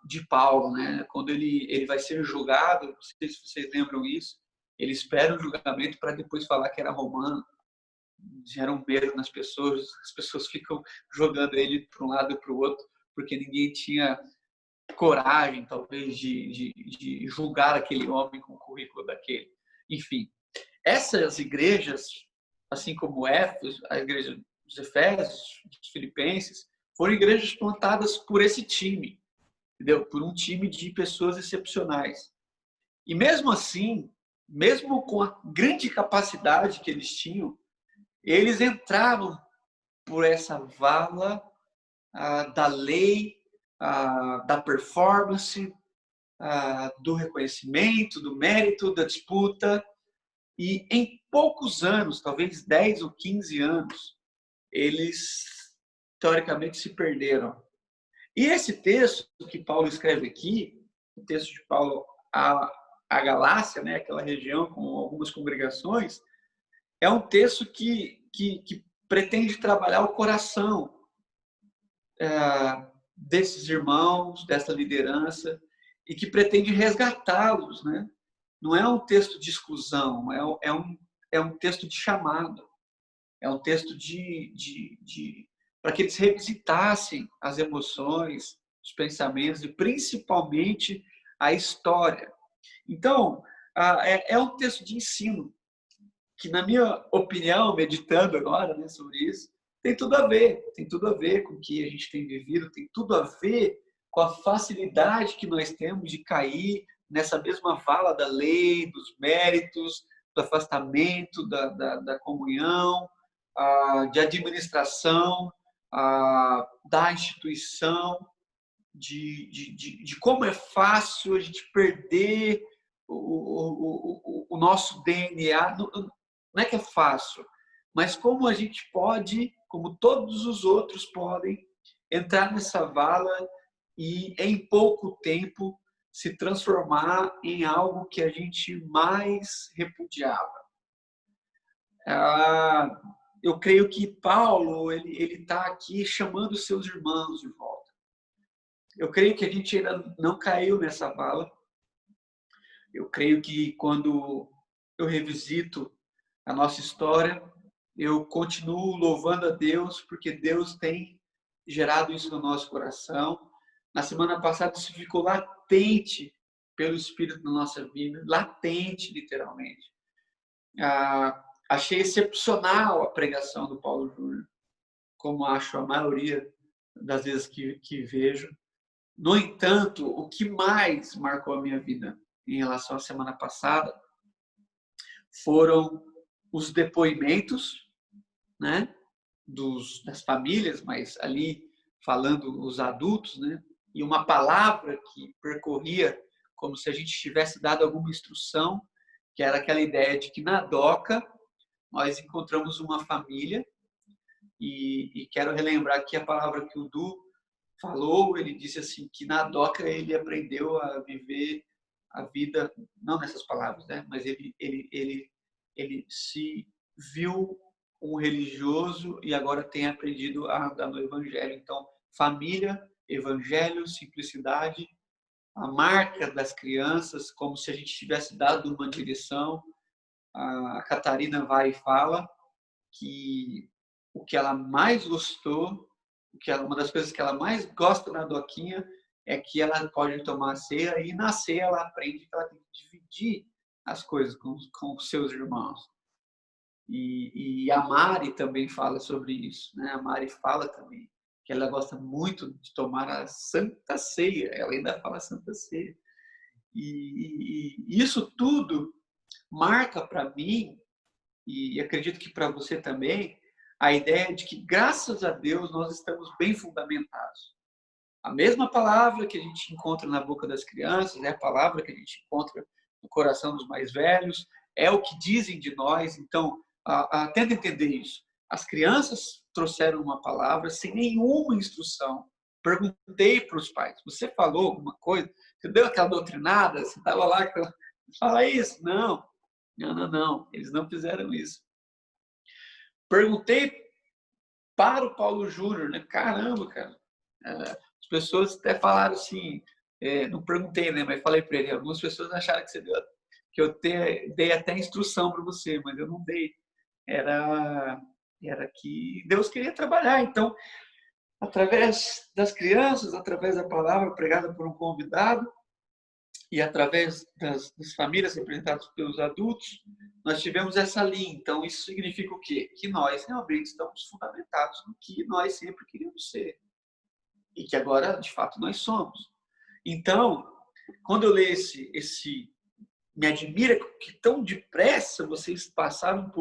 de Paulo, né? Quando ele vai ser julgado, não sei se vocês lembram isso, ele espera o julgamento para depois falar que era romano. Gera um medo nas pessoas, as pessoas ficam jogando ele para um lado e para o outro, porque ninguém tinha coragem, talvez, de julgar aquele homem com o currículo daquele. Enfim, essas igrejas, assim como Éfeso, a igreja dos Efésios, dos Filipenses, foram igrejas plantadas por esse time, entendeu? Por um time de pessoas excepcionais. E mesmo assim, mesmo com a grande capacidade que eles tinham, eles entraram por essa vala da lei, da performance, do reconhecimento, do mérito, da disputa. E em poucos anos, talvez 10 ou 15 anos, eles teoricamente se perderam. E esse texto que Paulo escreve aqui, o texto de Paulo à Galácia, né, aquela região com algumas congregações, é um texto que pretende trabalhar o coração desses irmãos, dessa liderança, e que pretende resgatá-los, né? Não é um texto de exclusão, é um texto de chamado, é um texto para que eles revisitassem as emoções, os pensamentos e principalmente a história. Então, é um texto de ensino que, na minha opinião, meditando agora, né, sobre isso, tem tudo a ver com o que a gente tem vivido, tem tudo a ver com a facilidade que nós temos de cair nessa mesma vala da lei, dos méritos, do afastamento, da comunhão, de administração, da instituição, de como é fácil a gente perder o nosso DNA. Não é que é fácil, mas como a gente pode, como todos os outros podem, entrar nessa vala e, em pouco tempo, se transformar em algo que a gente mais repudiava. Eu creio que Paulo ele está aqui chamando seus irmãos de volta. Eu creio que a gente ainda não caiu nessa vala. Eu creio que quando eu revisito a nossa história, eu continuo louvando a Deus, porque Deus tem gerado isso no nosso coração. Na semana passada, isso ficou latente pelo Espírito na nossa vida, latente, literalmente. Achei excepcional a pregação do Paulo Júnior, como acho a maioria das vezes que vejo. No entanto, o que mais marcou a minha vida em relação à semana passada foram os depoimentos, né, das famílias, mas ali falando os adultos, né, e uma palavra que percorria como se a gente tivesse dado alguma instrução, que era aquela ideia de que na DOCA nós encontramos uma família, e quero relembrar aqui a palavra que o Du falou. Ele disse assim, que na DOCA ele aprendeu a viver a vida, não nessas palavras, né, mas ele se viu um religioso e agora tem aprendido a andar no Evangelho. Então, família, Evangelho, simplicidade, a marca das crianças, como se a gente tivesse dado uma direção. A Catarina vai e fala que o que ela mais gostou, uma das coisas que ela mais gosta na Doquinha é que ela pode tomar a ceia e na ceia ela aprende que ela tem que dividir as coisas com os seus irmãos. E a Mari também fala sobre isso, né? A Mari fala também que ela gosta muito de tomar a Santa Ceia, ela ainda fala Santa Ceia. E isso tudo marca para mim, e acredito que para você também, a ideia de que, graças a Deus, nós estamos bem fundamentados. A mesma palavra que a gente encontra na boca das crianças, é a palavra que a gente encontra no coração dos mais velhos, é o que dizem de nós. Então, tenta entender isso. As crianças trouxeram uma palavra sem nenhuma instrução. Perguntei para os pais, você falou alguma coisa? Você deu aquela doutrinada? Você estava lá, fala isso? Não. Eles não fizeram isso. Perguntei para o Paulo Júnior, né? Caramba, cara. As pessoas até falaram assim, não perguntei, né? Mas falei para ele, algumas pessoas acharam que eu dei até instrução para você, mas eu não dei. Era que Deus queria trabalhar. Então, através das crianças, através da palavra pregada por um convidado e através das famílias representadas pelos adultos, nós tivemos essa linha. Então, isso significa o quê? Que nós realmente estamos fundamentados no que nós sempre queríamos ser. E que agora, de fato, nós somos. Então, quando eu leio me admira que tão depressa vocês passaram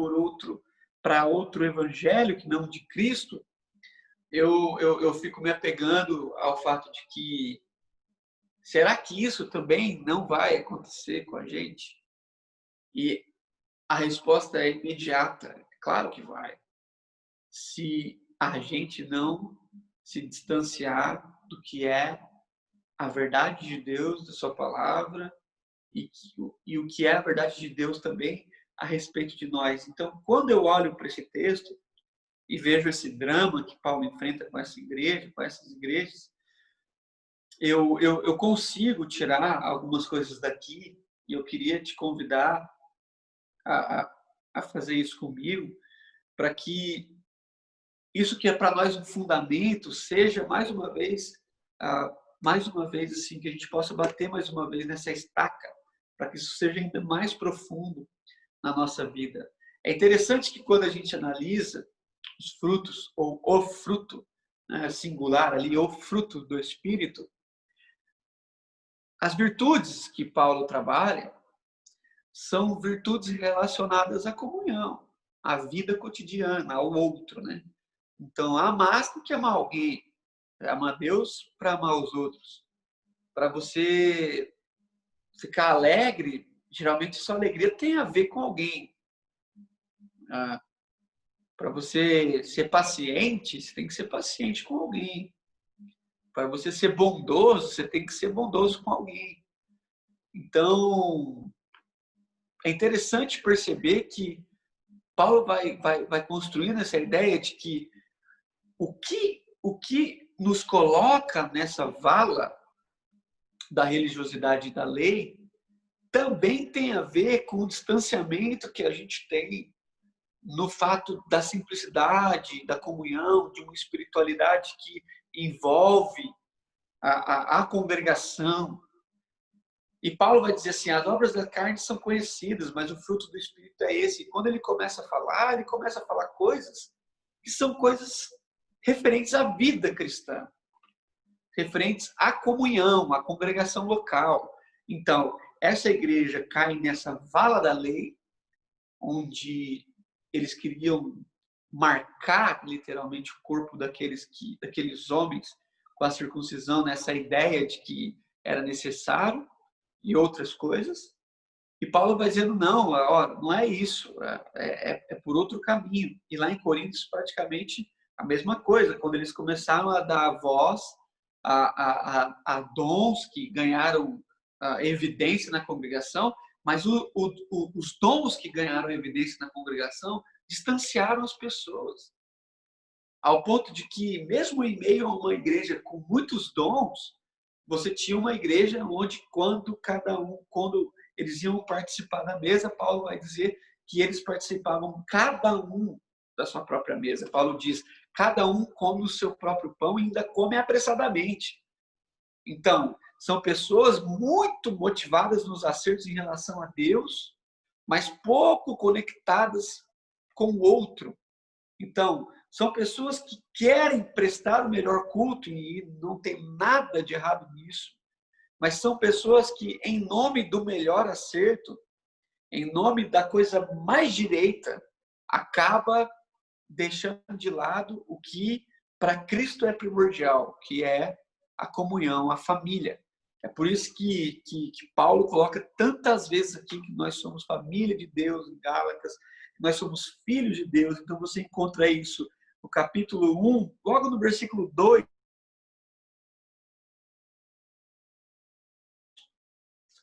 para outro evangelho que não de Cristo, eu fico me apegando ao fato de que será que isso também não vai acontecer com a gente? E a resposta é imediata. Claro que vai. Se a gente não se distanciar do que é a verdade de Deus, da sua palavra, e o que é a verdade de Deus também a respeito de nós. Então, quando eu olho para esse texto e vejo esse drama que Paulo enfrenta com essa igreja, com essas igrejas, eu consigo tirar algumas coisas daqui, e eu queria te convidar a fazer isso comigo, para que isso que é para nós um fundamento seja mais uma vez assim, que a gente possa bater mais uma vez nessa estaca, para que isso seja ainda mais profundo na nossa vida. É interessante que quando a gente analisa os frutos, ou o fruto, né, singular ali, o fruto do Espírito, as virtudes que Paulo trabalha são virtudes relacionadas à comunhão, à vida cotidiana, ao outro, né? Então, amar do que amar alguém, amar Deus para amar os outros. Para você ficar alegre, geralmente sua alegria tem a ver com alguém. Para você ser paciente, você tem que ser paciente com alguém. Para você ser bondoso, você tem que ser bondoso com alguém. Então, é interessante perceber que Paulo vai construindo essa ideia de que o que nos coloca nessa vala da religiosidade e da lei também tem a ver com o distanciamento que a gente tem no fato da simplicidade, da comunhão, de uma espiritualidade que envolve a congregação. E Paulo vai dizer assim, as obras da carne são conhecidas, mas o fruto do Espírito é esse. E quando ele começa a falar coisas que são coisas referentes à vida cristã, referentes à comunhão, à congregação local. Então, essa igreja cai nessa vala da lei, onde eles queriam marcar literalmente o corpo daqueles homens com a circuncisão, nessa ideia de que era necessário, e outras coisas. E Paulo vai dizendo, não, não é isso, é por outro caminho. E lá em Coríntios, praticamente a mesma coisa, quando eles começaram a dar voz a dons que ganharam evidência na congregação, mas os dons que ganharam evidência na congregação distanciaram as pessoas. Ao ponto de que, mesmo em meio a uma igreja com muitos dons, você tinha uma igreja onde, quando eles iam participar da mesa, Paulo vai dizer que eles participavam, cada um, da sua própria mesa. Paulo diz, cada um come o seu próprio pão e ainda come apressadamente. Então, são pessoas muito motivadas nos acertos em relação a Deus, mas pouco conectadas com o outro. Então, são pessoas que querem prestar o melhor culto, e não tem nada de errado nisso, mas são pessoas que, em nome do melhor acerto, em nome da coisa mais direita, acaba deixando de lado o que para Cristo é primordial, que é a comunhão, a família. É por isso que Paulo coloca tantas vezes aqui que nós somos família de Deus, em Gálatas, que nós somos filhos de Deus. Então você encontra isso no capítulo 1, logo no versículo 2.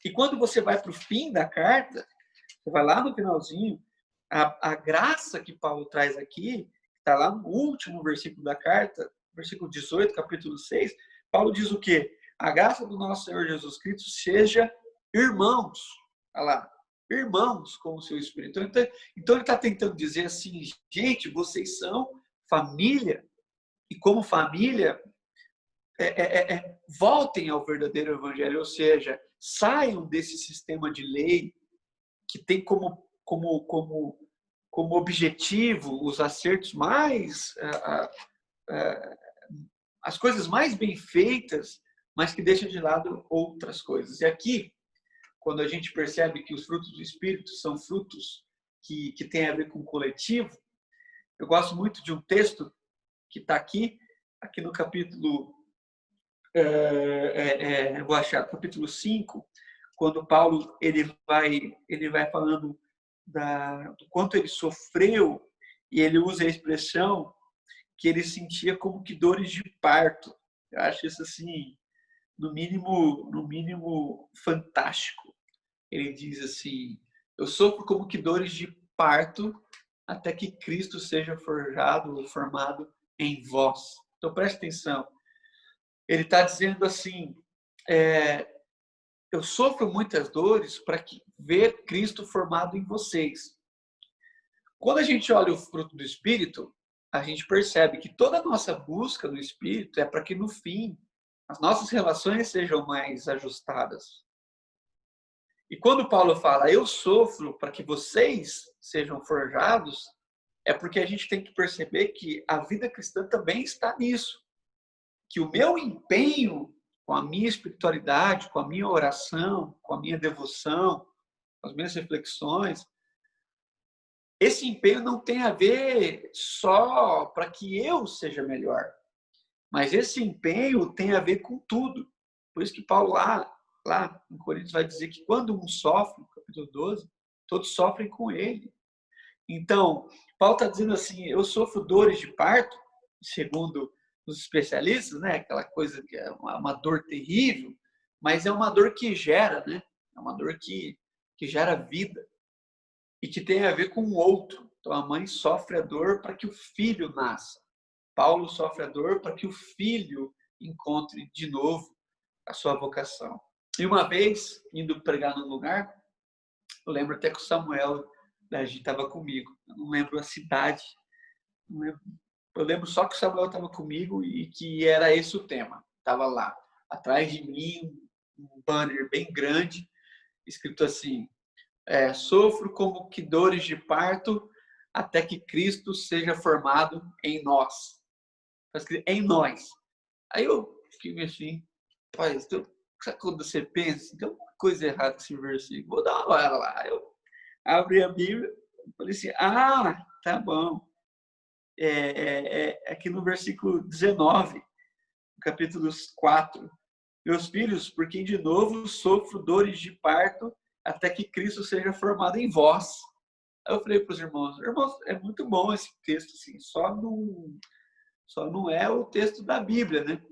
E quando você vai para o fim da carta, você vai lá no finalzinho, a graça que Paulo traz aqui, está lá no último versículo da carta, versículo 18, capítulo 6, Paulo diz o quê? A graça do nosso Senhor Jesus Cristo seja irmãos. Olha lá, irmãos com o seu Espírito. Então ele está tentando dizer assim, gente, vocês são família, e como família, voltem ao verdadeiro evangelho, ou seja, saiam desse sistema de lei que tem como objetivo os acertos mais, as coisas mais bem feitas, mas que deixa de lado outras coisas. E aqui, quando a gente percebe que os frutos do Espírito são frutos que têm a ver com o coletivo, eu gosto muito de um texto que está aqui no capítulo, vou achar, capítulo 5, quando Paulo ele vai falando do quanto ele sofreu, e ele usa a expressão que ele sentia como que dores de parto. Eu acho isso assim, no mínimo fantástico. Ele diz assim: eu sofro como que dores de parto até que Cristo seja forjado ou formado em vós. Então preste atenção. Ele está dizendo assim: eu sofro muitas dores para ver Cristo formado em vocês. Quando a gente olha o fruto do Espírito, a gente percebe que toda a nossa busca no Espírito é para que no fim as nossas relações sejam mais ajustadas. E quando Paulo fala, eu sofro para que vocês sejam forjados, é porque a gente tem que perceber que a vida cristã também está nisso. Que o meu empenho com a minha espiritualidade, com a minha oração, com a minha devoção, com as minhas reflexões, esse empenho não tem a ver só para que eu seja melhor, mas esse empenho tem a ver com tudo. Por isso que Paulo lá em Coríntios vai dizer que quando um sofre, no capítulo 12, todos sofrem com ele. Então, Paulo está dizendo assim, eu sofro dores de parto, segundo os especialistas, né? Aquela coisa que é uma dor terrível, mas é uma dor que gera, né? É uma dor que gera vida e que tem a ver com o outro. Então, a mãe sofre a dor para que o filho nasça. Paulo sofre a dor para que o filho encontre de novo a sua vocação. E uma vez, indo pregar num lugar, eu lembro até que o Samuel da gente estava comigo. Eu não lembro a cidade. Não lembro. Eu lembro só que o Samuel estava comigo e que era esse o tema. Estava lá, atrás de mim, um banner bem grande, escrito assim, sofro como que dores de parto até que Cristo seja formado em nós. Está escrito em nós. Aí eu fiquei assim, pai, sabe quando você pensa, tem uma coisa errada com esse versículo, vou dar uma olhada lá. Eu abri a Bíblia e falei assim, tá bom. Aqui no versículo 19, capítulo 4. Meus filhos, por quem de novo sofro dores de parto até que Cristo seja formado em vós. Aí eu falei para os irmãos, é muito bom esse texto, assim, só não é o texto da Bíblia, né?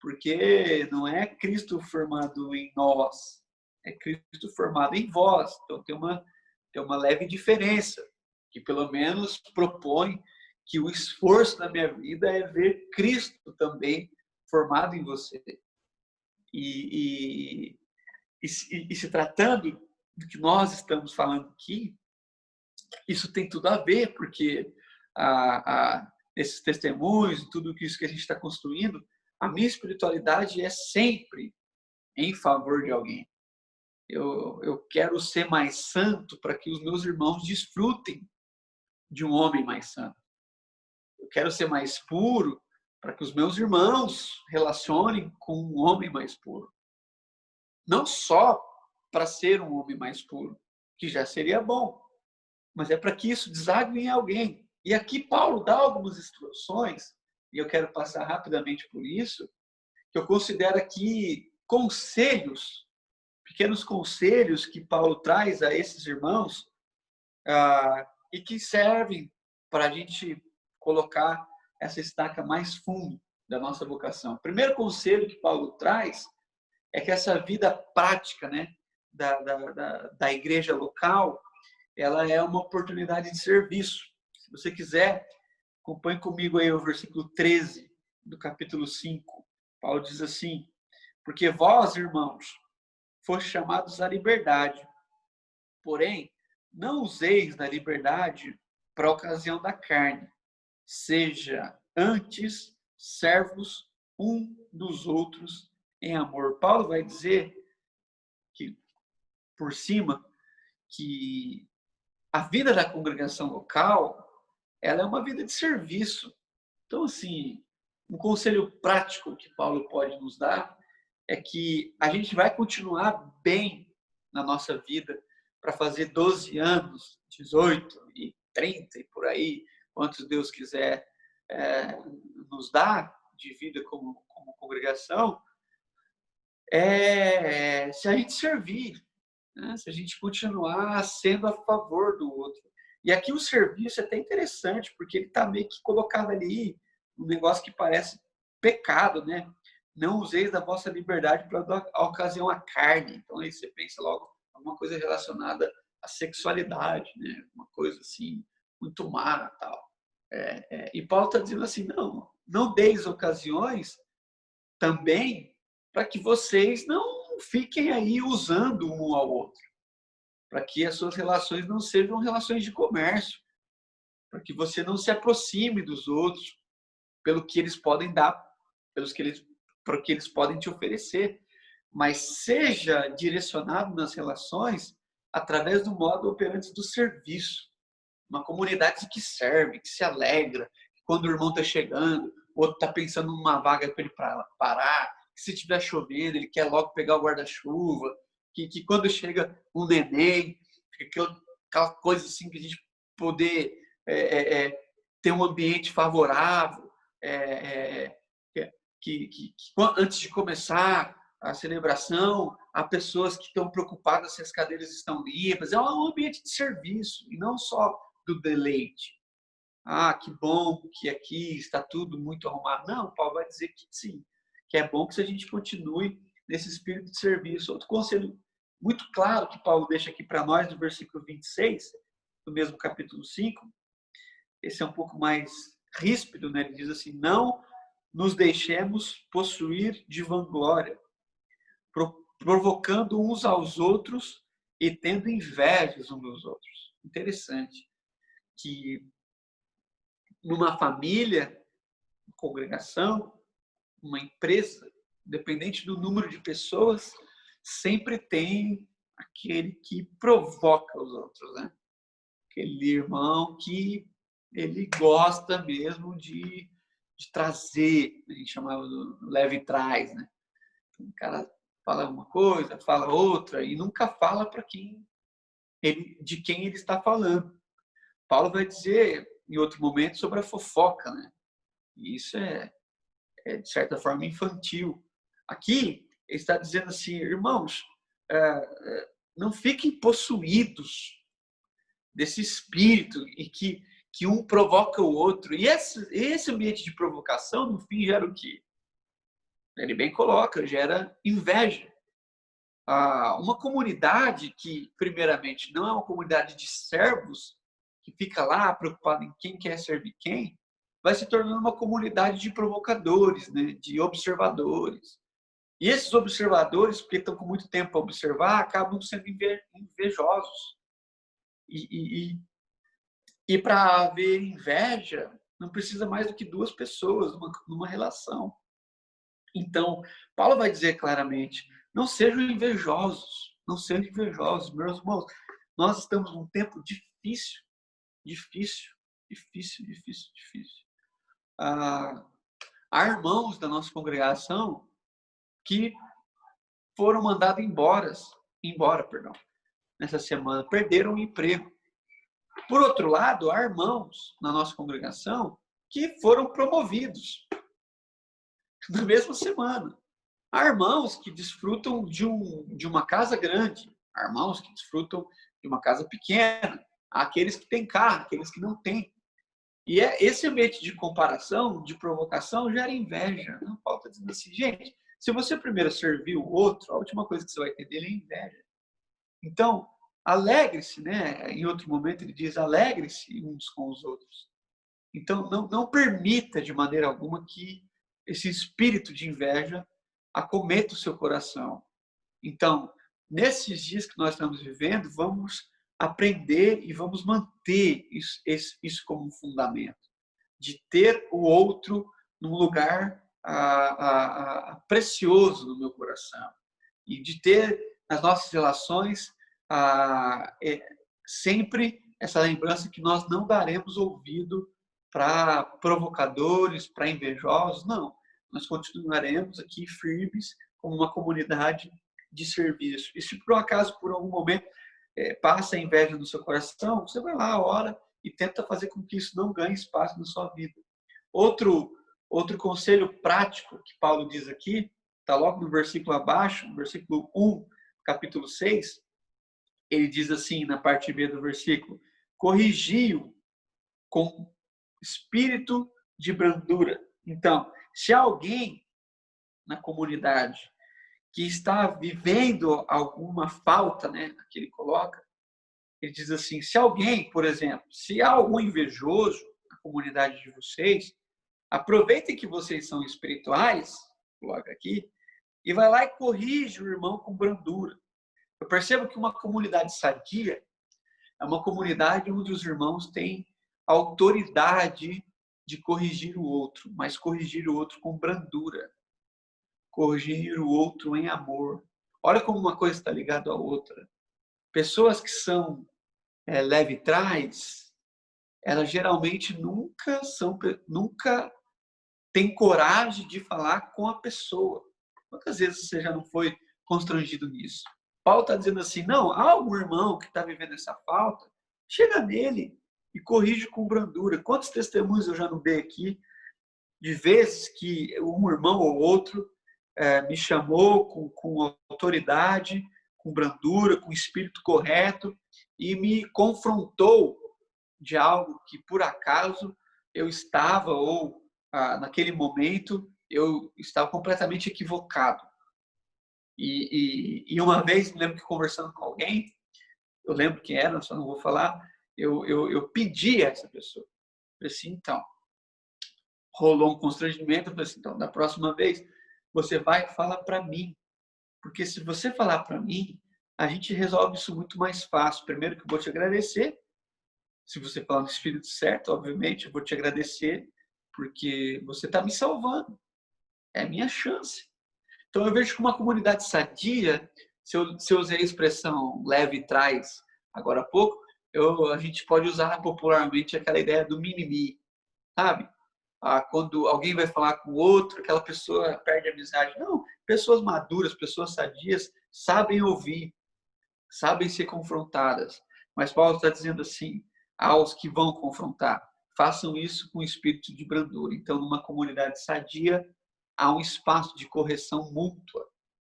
Porque não é Cristo formado em nós, é Cristo formado em vós. Então tem uma leve diferença, que pelo menos propõe que o esforço da minha vida é ver Cristo também formado em você. E se tratando do que nós estamos falando aqui, isso tem tudo a ver, porque esses testemunhos e tudo isso que a gente está construindo, a minha espiritualidade é sempre em favor de alguém. Eu quero ser mais santo para que os meus irmãos desfrutem de um homem mais santo. Eu quero ser mais puro para que os meus irmãos relacionem com um homem mais puro. Não só para ser um homem mais puro, que já seria bom, mas é para que isso desague em alguém. E aqui Paulo dá algumas instruções, e eu quero passar rapidamente por isso, que eu considero aqui conselhos, pequenos conselhos que Paulo traz a esses irmãos e que servem para a gente colocar essa estaca mais fundo da nossa vocação. O primeiro conselho que Paulo traz é que essa vida prática, né, da igreja local, ela é uma oportunidade de serviço. Se você quiser, acompanhe comigo aí o versículo 13 do capítulo 5. Paulo diz assim, porque vós, irmãos, fostes chamados à liberdade, porém, não useis da liberdade para a ocasião da carne. Seja antes servos um dos outros em amor. Paulo vai dizer que, por cima, que a vida da congregação local, ela é uma vida de serviço. Então, assim, um conselho prático que Paulo pode nos dar é que a gente vai continuar bem na nossa vida para fazer 12 anos, 18 e 30 e por aí, quantos Deus quiser nos dar de vida como congregação, se a gente servir né? Se a gente continuar sendo a favor do outro. E aqui o serviço é até interessante, porque ele está meio que colocado ali um negócio que parece pecado, né? Não useis da vossa liberdade para dar ocasião à carne. Então aí você pensa logo alguma coisa relacionada à sexualidade, né? Uma coisa assim, muito má tal. E Paulo está dizendo assim, não deis ocasiões também para que vocês não fiquem aí usando um ao outro, para que as suas relações não sejam relações de comércio, para que você não se aproxime dos outros pelo que eles podem dar, para que eles podem te oferecer, mas seja direcionado nas relações através do modo operante do serviço. Uma comunidade que serve, que se alegra, quando o irmão está chegando, o outro está pensando numa vaga para ele parar, que se estiver chovendo, ele quer logo pegar o guarda-chuva, que quando chega um neném, aquela coisa assim, que a gente poder ter um ambiente favorável, que antes de começar a celebração, há pessoas que estão preocupadas se as cadeiras estão limpas. É um ambiente de serviço, e não só do deleite. Que bom que aqui está tudo muito arrumado. Não, Paulo vai dizer que sim, que é bom que a gente continue nesse espírito de serviço. Outro conselho muito claro que Paulo deixa aqui para nós, no versículo 26, do mesmo capítulo 5, esse é um pouco mais ríspido, né? Ele diz assim, não nos deixemos possuir de vanglória, provocando uns aos outros e tendo invejas uns dos outros. Interessante que numa família, congregação, uma empresa, independente do número de pessoas, sempre tem aquele que provoca os outros, né? Aquele irmão que ele gosta mesmo de trazer, a gente chamava do leve trás, né? O cara fala uma coisa, fala outra e nunca fala para de quem ele está falando. Paulo vai dizer em outro momento sobre a fofoca, né? E isso é de certa forma infantil. Aqui ele está dizendo assim, irmãos, não fiquem possuídos desse espírito e que um provoca o outro. E esse ambiente de provocação, no fim, gera o quê? Ele bem coloca, gera inveja. Uma comunidade que, primeiramente, não é uma comunidade de servos, que fica lá preocupada em quem quer servir quem, vai se tornando uma comunidade de provocadores, né? De observadores. E esses observadores, porque estão com muito tempo para observar, acabam sendo invejosos. E para haver inveja, não precisa mais do que duas pessoas numa relação. Então, Paulo vai dizer claramente, não sejam invejosos, meus irmãos. Nós estamos num tempo difícil. Há irmãos da nossa congregação que foram mandados embora, nessa semana, perderam o emprego. Por outro lado, há irmãos na nossa congregação que foram promovidos na mesma semana. Há irmãos que desfrutam de uma casa grande, há irmãos que desfrutam de uma casa pequena, há aqueles que têm carro, aqueles que não têm. E esse ambiente de comparação, de provocação, gera inveja. Não falta dizendo assim, gente, se você primeiro servir o outro, a última coisa que você vai ter dele é inveja. Então, alegre-se, né? Em outro momento ele diz, alegre-se uns com os outros. Então, não permita de maneira alguma que esse espírito de inveja acometa o seu coração. Então, nesses dias que nós estamos vivendo, vamos aprender e vamos manter isso como um fundamento, de ter o outro num lugar precioso no meu coração e de ter nas nossas relações sempre essa lembrança que nós não daremos ouvido para provocadores, para invejosos, não. Nós continuaremos aqui firmes como uma comunidade de serviço. E se por um acaso, por algum momento, passa a inveja no seu coração, você vai lá, ora e tenta fazer com que isso não ganhe espaço na sua vida. Outro conselho prático que Paulo diz aqui, está logo no versículo abaixo, no versículo 1, capítulo 6, ele diz assim na parte B do versículo: corrigiu com espírito de brandura. Então, se alguém na comunidade que está vivendo alguma falta, né, que ele coloca, ele diz assim: se alguém, por exemplo, se há algum invejoso na comunidade de vocês, aproveitem que vocês são espirituais, coloca aqui, e vai lá e corrige o irmão com brandura. Eu percebo que uma comunidade sadia é uma comunidade onde os irmãos têm autoridade de corrigir o outro, mas corrigir o outro com brandura, corrigir o outro em amor. Olha como uma coisa está ligada à outra. Pessoas que são leve-trás, elas geralmente nunca têm coragem de falar com a pessoa. Quantas vezes você já não foi constrangido nisso? Paulo está dizendo assim: não, há algum irmão que está vivendo essa falta, chega nele e corrige com brandura. Quantos testemunhos eu já não dei aqui de vezes que um irmão ou outro me chamou com autoridade, com brandura, com espírito correto e me confrontou de algo que por acaso eu estava ou naquele momento eu estava completamente equivocado. E uma vez, me lembro que conversando com alguém, eu lembro quem era, só não vou falar, eu pedi a essa pessoa. Eu falei assim: então, rolou um constrangimento, eu falei assim: então, da próxima vez, você vai e fala para mim. Porque se você falar para mim, a gente resolve isso muito mais fácil. Primeiro que eu vou te agradecer. Se você falar no espírito certo, obviamente, eu vou te agradecer, porque você está me salvando. É a minha chance. Então, eu vejo que uma comunidade sadia, se eu usei a expressão leve e traz agora há pouco, a gente pode usar popularmente aquela ideia do mimimi, sabe? Quando alguém vai falar com o outro, aquela pessoa perde a amizade. Não, pessoas maduras, pessoas sadias, sabem ouvir, sabem ser confrontadas. Mas Paulo está dizendo assim, aos que vão confrontar, façam isso com espírito de brandura. Então, numa comunidade sadia, há um espaço de correção mútua,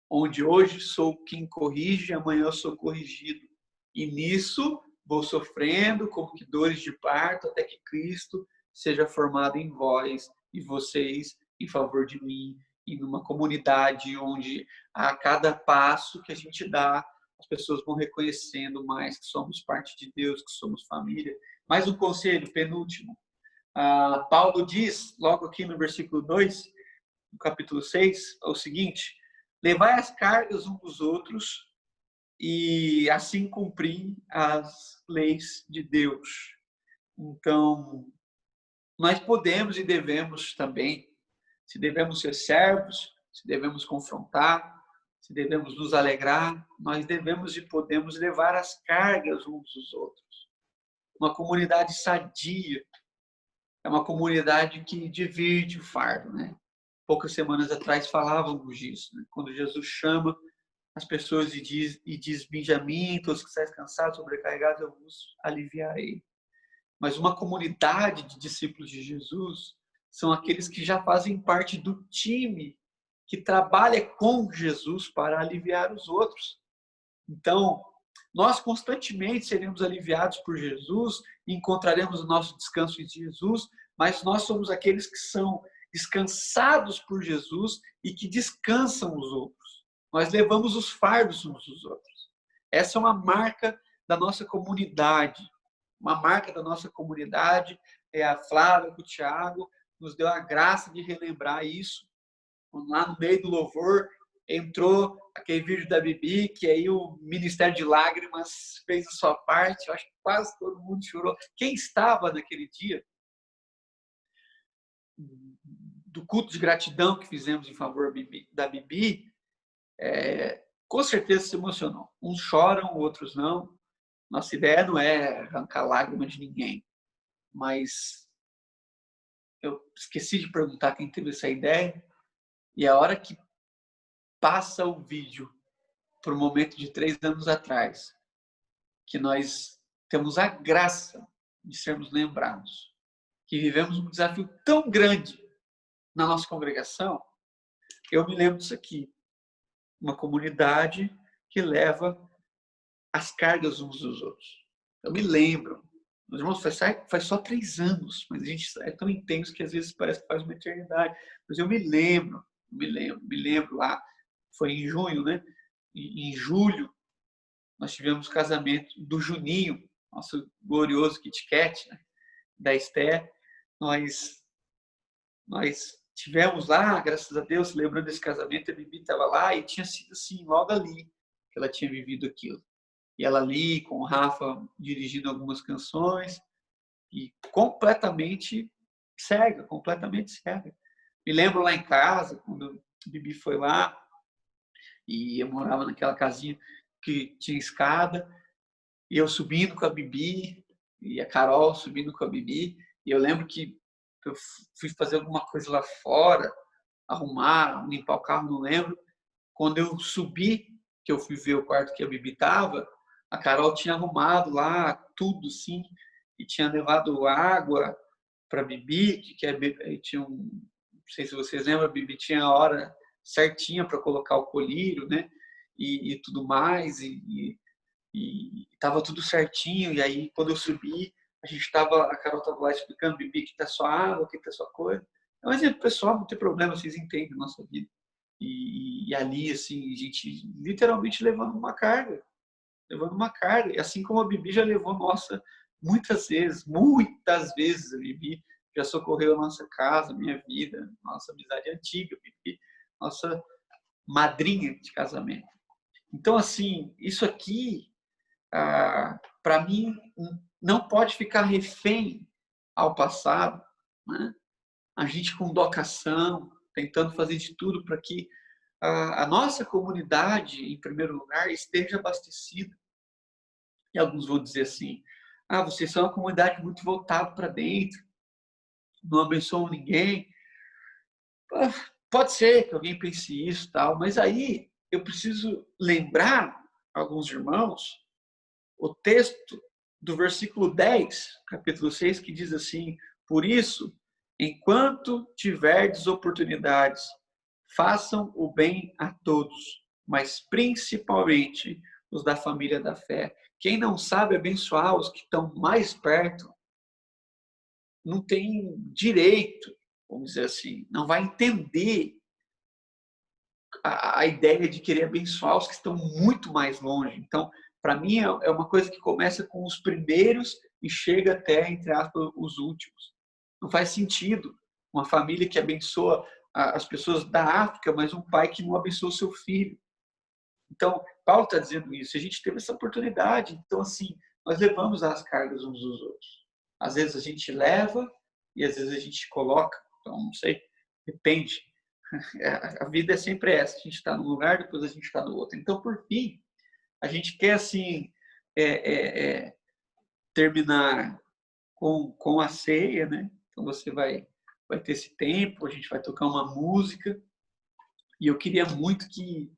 onde hoje sou quem corrige, amanhã eu sou corrigido. E nisso vou sofrendo como que dores de parto até que Cristo seja formado em vós e vocês em favor de mim, e numa comunidade onde a cada passo que a gente dá, as pessoas vão reconhecendo mais que somos parte de Deus, que somos família. Mais um conselho, penúltimo. Paulo diz, logo aqui no versículo 2, no capítulo 6, é o seguinte: levai as cargas uns dos outros e assim cumprir as leis de Deus. Então, nós podemos e devemos também, se devemos ser servos, se devemos confrontar, se devemos nos alegrar, nós devemos e podemos levar as cargas uns dos outros. Uma comunidade sadia é uma comunidade que divide o fardo, né? Poucas semanas atrás falávamos disso, né? Quando Jesus chama as pessoas e diz Benjamim, todos que estáis cansados, sobrecarregados, eu vos aliviarei. Mas uma comunidade de discípulos de Jesus são aqueles que já fazem parte do time que trabalha com Jesus para aliviar os outros. Então, nós constantemente seremos aliviados por Jesus e encontraremos o nosso descanso em Jesus, mas nós somos aqueles que são descansados por Jesus e que descansam os outros. Nós levamos os fardos uns dos outros. Essa é uma marca da nossa comunidade. Uma marca da nossa comunidade é a Flávia, o Thiago, nos deu a graça de relembrar isso. Lá no meio do louvor, entrou aquele vídeo da Bibi, que aí o Ministério de Lágrimas fez a sua parte. Eu acho que quase todo mundo chorou. Quem estava naquele dia do culto de gratidão que fizemos em favor da Bibi, com certeza se emocionou. Uns choram, outros não. Nossa ideia não é arrancar lágrimas de ninguém, mas eu esqueci de perguntar quem teve essa ideia, e a hora que passa o vídeo para o momento de 3 anos atrás, que nós temos a graça de sermos lembrados, que vivemos um desafio tão grande na nossa congregação, eu me lembro disso aqui, uma comunidade que leva as cargas uns dos outros. Eu me lembro, meus irmãos, faz só 3 anos, mas a gente é tão intenso que às vezes parece que faz uma eternidade. Mas eu me lembro lá, foi em junho, né? Em julho, nós tivemos o casamento do Juninho, nosso glorioso Kit Kat, né? Da Esther. Nós tivemos lá, graças a Deus, lembrando desse casamento, a Bibi estava lá e tinha sido assim, logo ali que ela tinha vivido aquilo. E ela ali, com o Rafa, dirigindo algumas canções, e completamente cega. Me lembro lá em casa, quando a Bibi foi lá, e eu morava naquela casinha que tinha escada, e eu subindo com a Bibi, e a Carol subindo com a Bibi, e eu lembro que eu fui fazer alguma coisa lá fora, arrumar, limpar o carro, não lembro. Quando eu subi, que eu fui ver o quarto que a Bibi estava, a Carol tinha arrumado lá tudo, sim, e tinha levado água para a Bibi, tinha não sei se vocês lembram, a Bibi tinha a hora certinha para colocar o colírio, né? E tudo mais, e estava tudo certinho. E aí, quando eu subi, a Carol estava lá explicando, Bibi, que tá só água, que tá só coisa. É um exemplo pessoal, não tem problema, vocês entendem a nossa vida. E ali, assim, a gente literalmente levando uma carga. E assim como a Bibi já levou nossa muitas vezes a Bibi já socorreu a nossa casa, minha vida, nossa amizade antiga, Bibi, nossa madrinha de casamento. Então, assim, isso aqui, para mim, não pode ficar refém ao passado, né? A gente com docação, tentando fazer de tudo para que a nossa comunidade, em primeiro lugar, esteja abastecida. E alguns vão dizer assim, vocês são uma comunidade muito voltada para dentro, não abençoam ninguém. Pode ser que alguém pense isso, tal, mas aí eu preciso lembrar alguns irmãos o texto do versículo 10, capítulo 6, que diz assim: por isso, enquanto tiverdes oportunidades, façam o bem a todos, mas principalmente os da família da fé. Quem não sabe abençoar os que estão mais perto, não tem direito, vamos dizer assim, não vai entender a ideia de querer abençoar os que estão muito mais longe. Então, para mim, é uma coisa que começa com os primeiros e chega até, entre aspas, os últimos. Não faz sentido uma família que abençoa as pessoas da África, mas um pai que não abençoa o seu filho. Então, Paulo está dizendo isso. A gente teve essa oportunidade. Então, assim, nós levamos as cargas uns dos outros. Às vezes a gente leva e às vezes a gente coloca. Então, não sei, depende. A vida é sempre essa. A gente está num lugar, depois a gente está no outro. Então, por fim, a gente quer, assim, terminar com a ceia, né? Então, você vai ter esse tempo, a gente vai tocar uma música. E eu queria muito que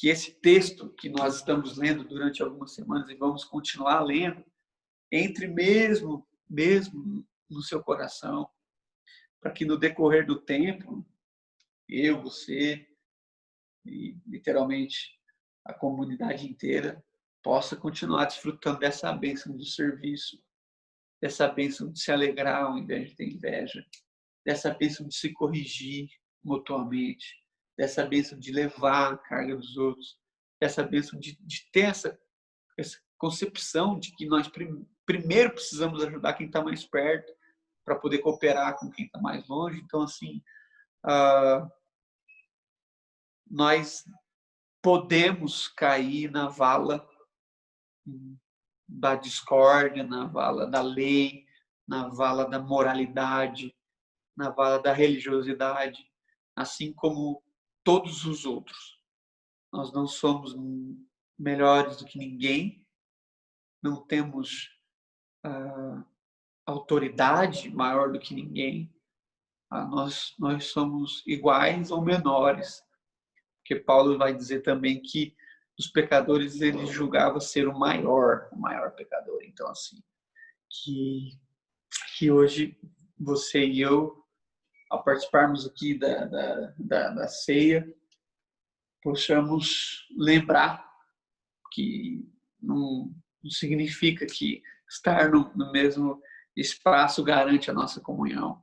esse texto que nós estamos lendo durante algumas semanas e vamos continuar lendo, entre mesmo no seu coração, para que no decorrer do tempo, eu, você e literalmente a comunidade inteira possa continuar desfrutando dessa bênção do serviço, dessa bênção de se alegrar ao invés de ter inveja, dessa bênção de se corrigir mutuamente, dessa bênção de levar a carga dos outros, dessa bênção de ter essa concepção de que nós primeiro precisamos ajudar quem está mais perto para poder cooperar com quem está mais longe. Então, assim, nós podemos cair na vala da discórdia, na vala da lei, na vala da moralidade, na vala da religiosidade, assim como todos os outros. Nós não somos melhores do que ninguém, não temos autoridade maior do que ninguém. Nós somos iguais ou menores, porque Paulo vai dizer também que os pecadores ele julgava ser o maior pecador. Então, assim, que hoje você e eu, ao participarmos aqui da ceia, possamos lembrar que não significa que estar no mesmo espaço garante a nossa comunhão.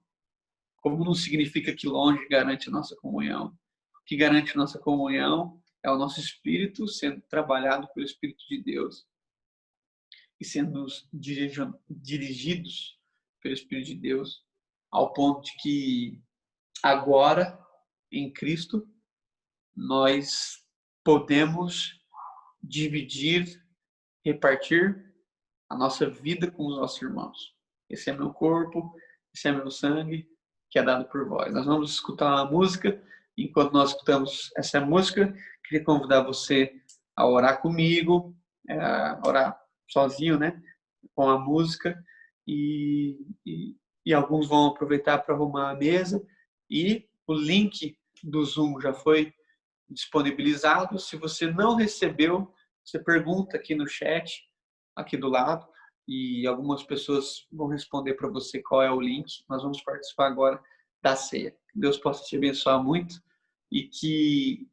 Como não significa que longe garante a nossa comunhão. O que garante a nossa comunhão é o nosso espírito sendo trabalhado pelo Espírito de Deus e sendo dirigidos pelo Espírito de Deus, ao ponto de que agora, em Cristo, nós podemos dividir, repartir a nossa vida com os nossos irmãos. Esse é meu corpo, esse é meu sangue, que é dado por vós. Nós vamos escutar uma música. Enquanto nós escutamos essa música, queria convidar você a orar comigo, orar sozinho, né, com a música, e alguns vão aproveitar para arrumar a mesa, e o link do Zoom já foi disponibilizado. Se você não recebeu, você pergunta aqui no chat, aqui do lado, e algumas pessoas vão responder para você qual é o link. Nós vamos participar agora da ceia. Que Deus possa te abençoar muito e que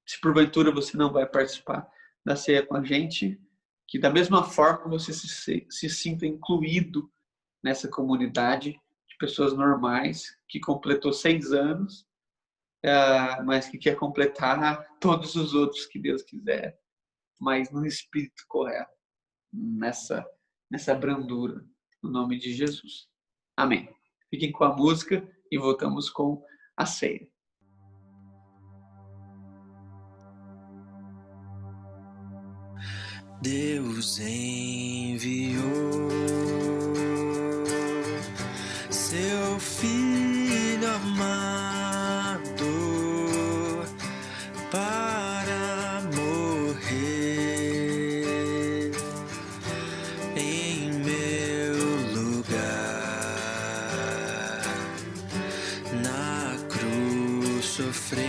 se porventura você não vai participar da ceia com a gente, que da mesma forma você se sinta incluído nessa comunidade de pessoas normais que completou 6 anos, mas que quer completar todos os outros que Deus quiser, mas no espírito correto, nessa brandura, no nome de Jesus. Amém. Fiquem com a música e voltamos com a ceia. Deus enviou seu Filho amado para morrer em meu lugar, na cruz sofrer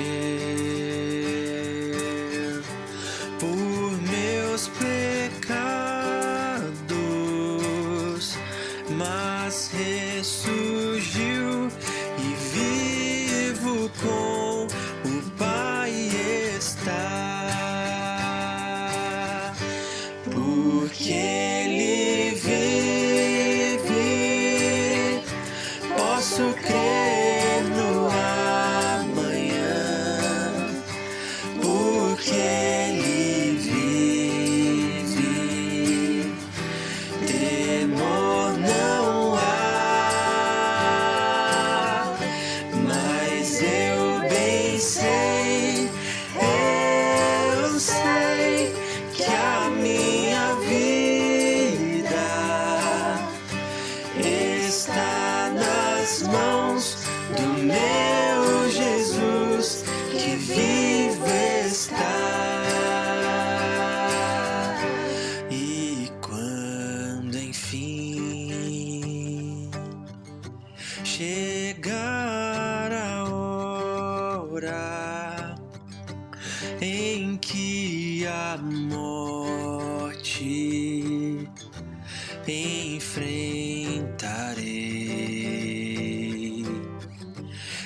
por meus pecados, mas ressurgiu e vivo com o Pai está, porque Ele vive, posso crer no amanhã, porque Ele vive, temor não há, mas eu bem sei que a minha vida está nas mãos do meu Jesus, que vivo está. E quando enfim chegar a hora em que a morte enfrentarei,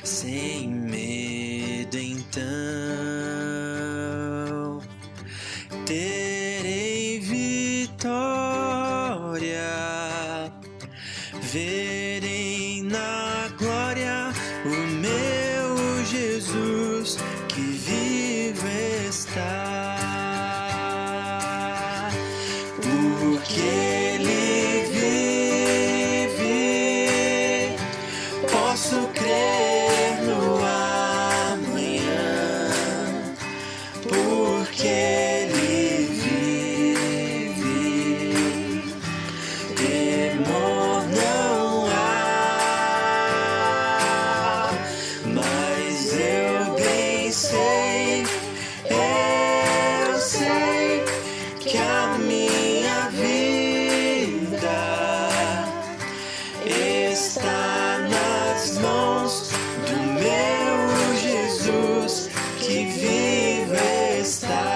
sem medo então terei vitória, verei na glória o meu Jesus, que vivo está, porque Ele vive, posso crer no amanhã, porque Ele vive, temor não há, mas eu bem sei que a minha vida está nas mãos do meu Jesus, que vivo está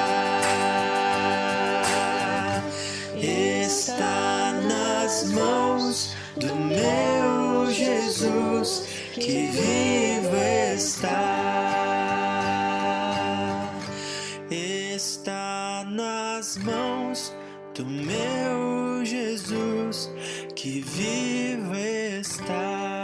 nas mãos do meu Jesus, que vivo está está nas mãos do meu Jesus, que vivo está.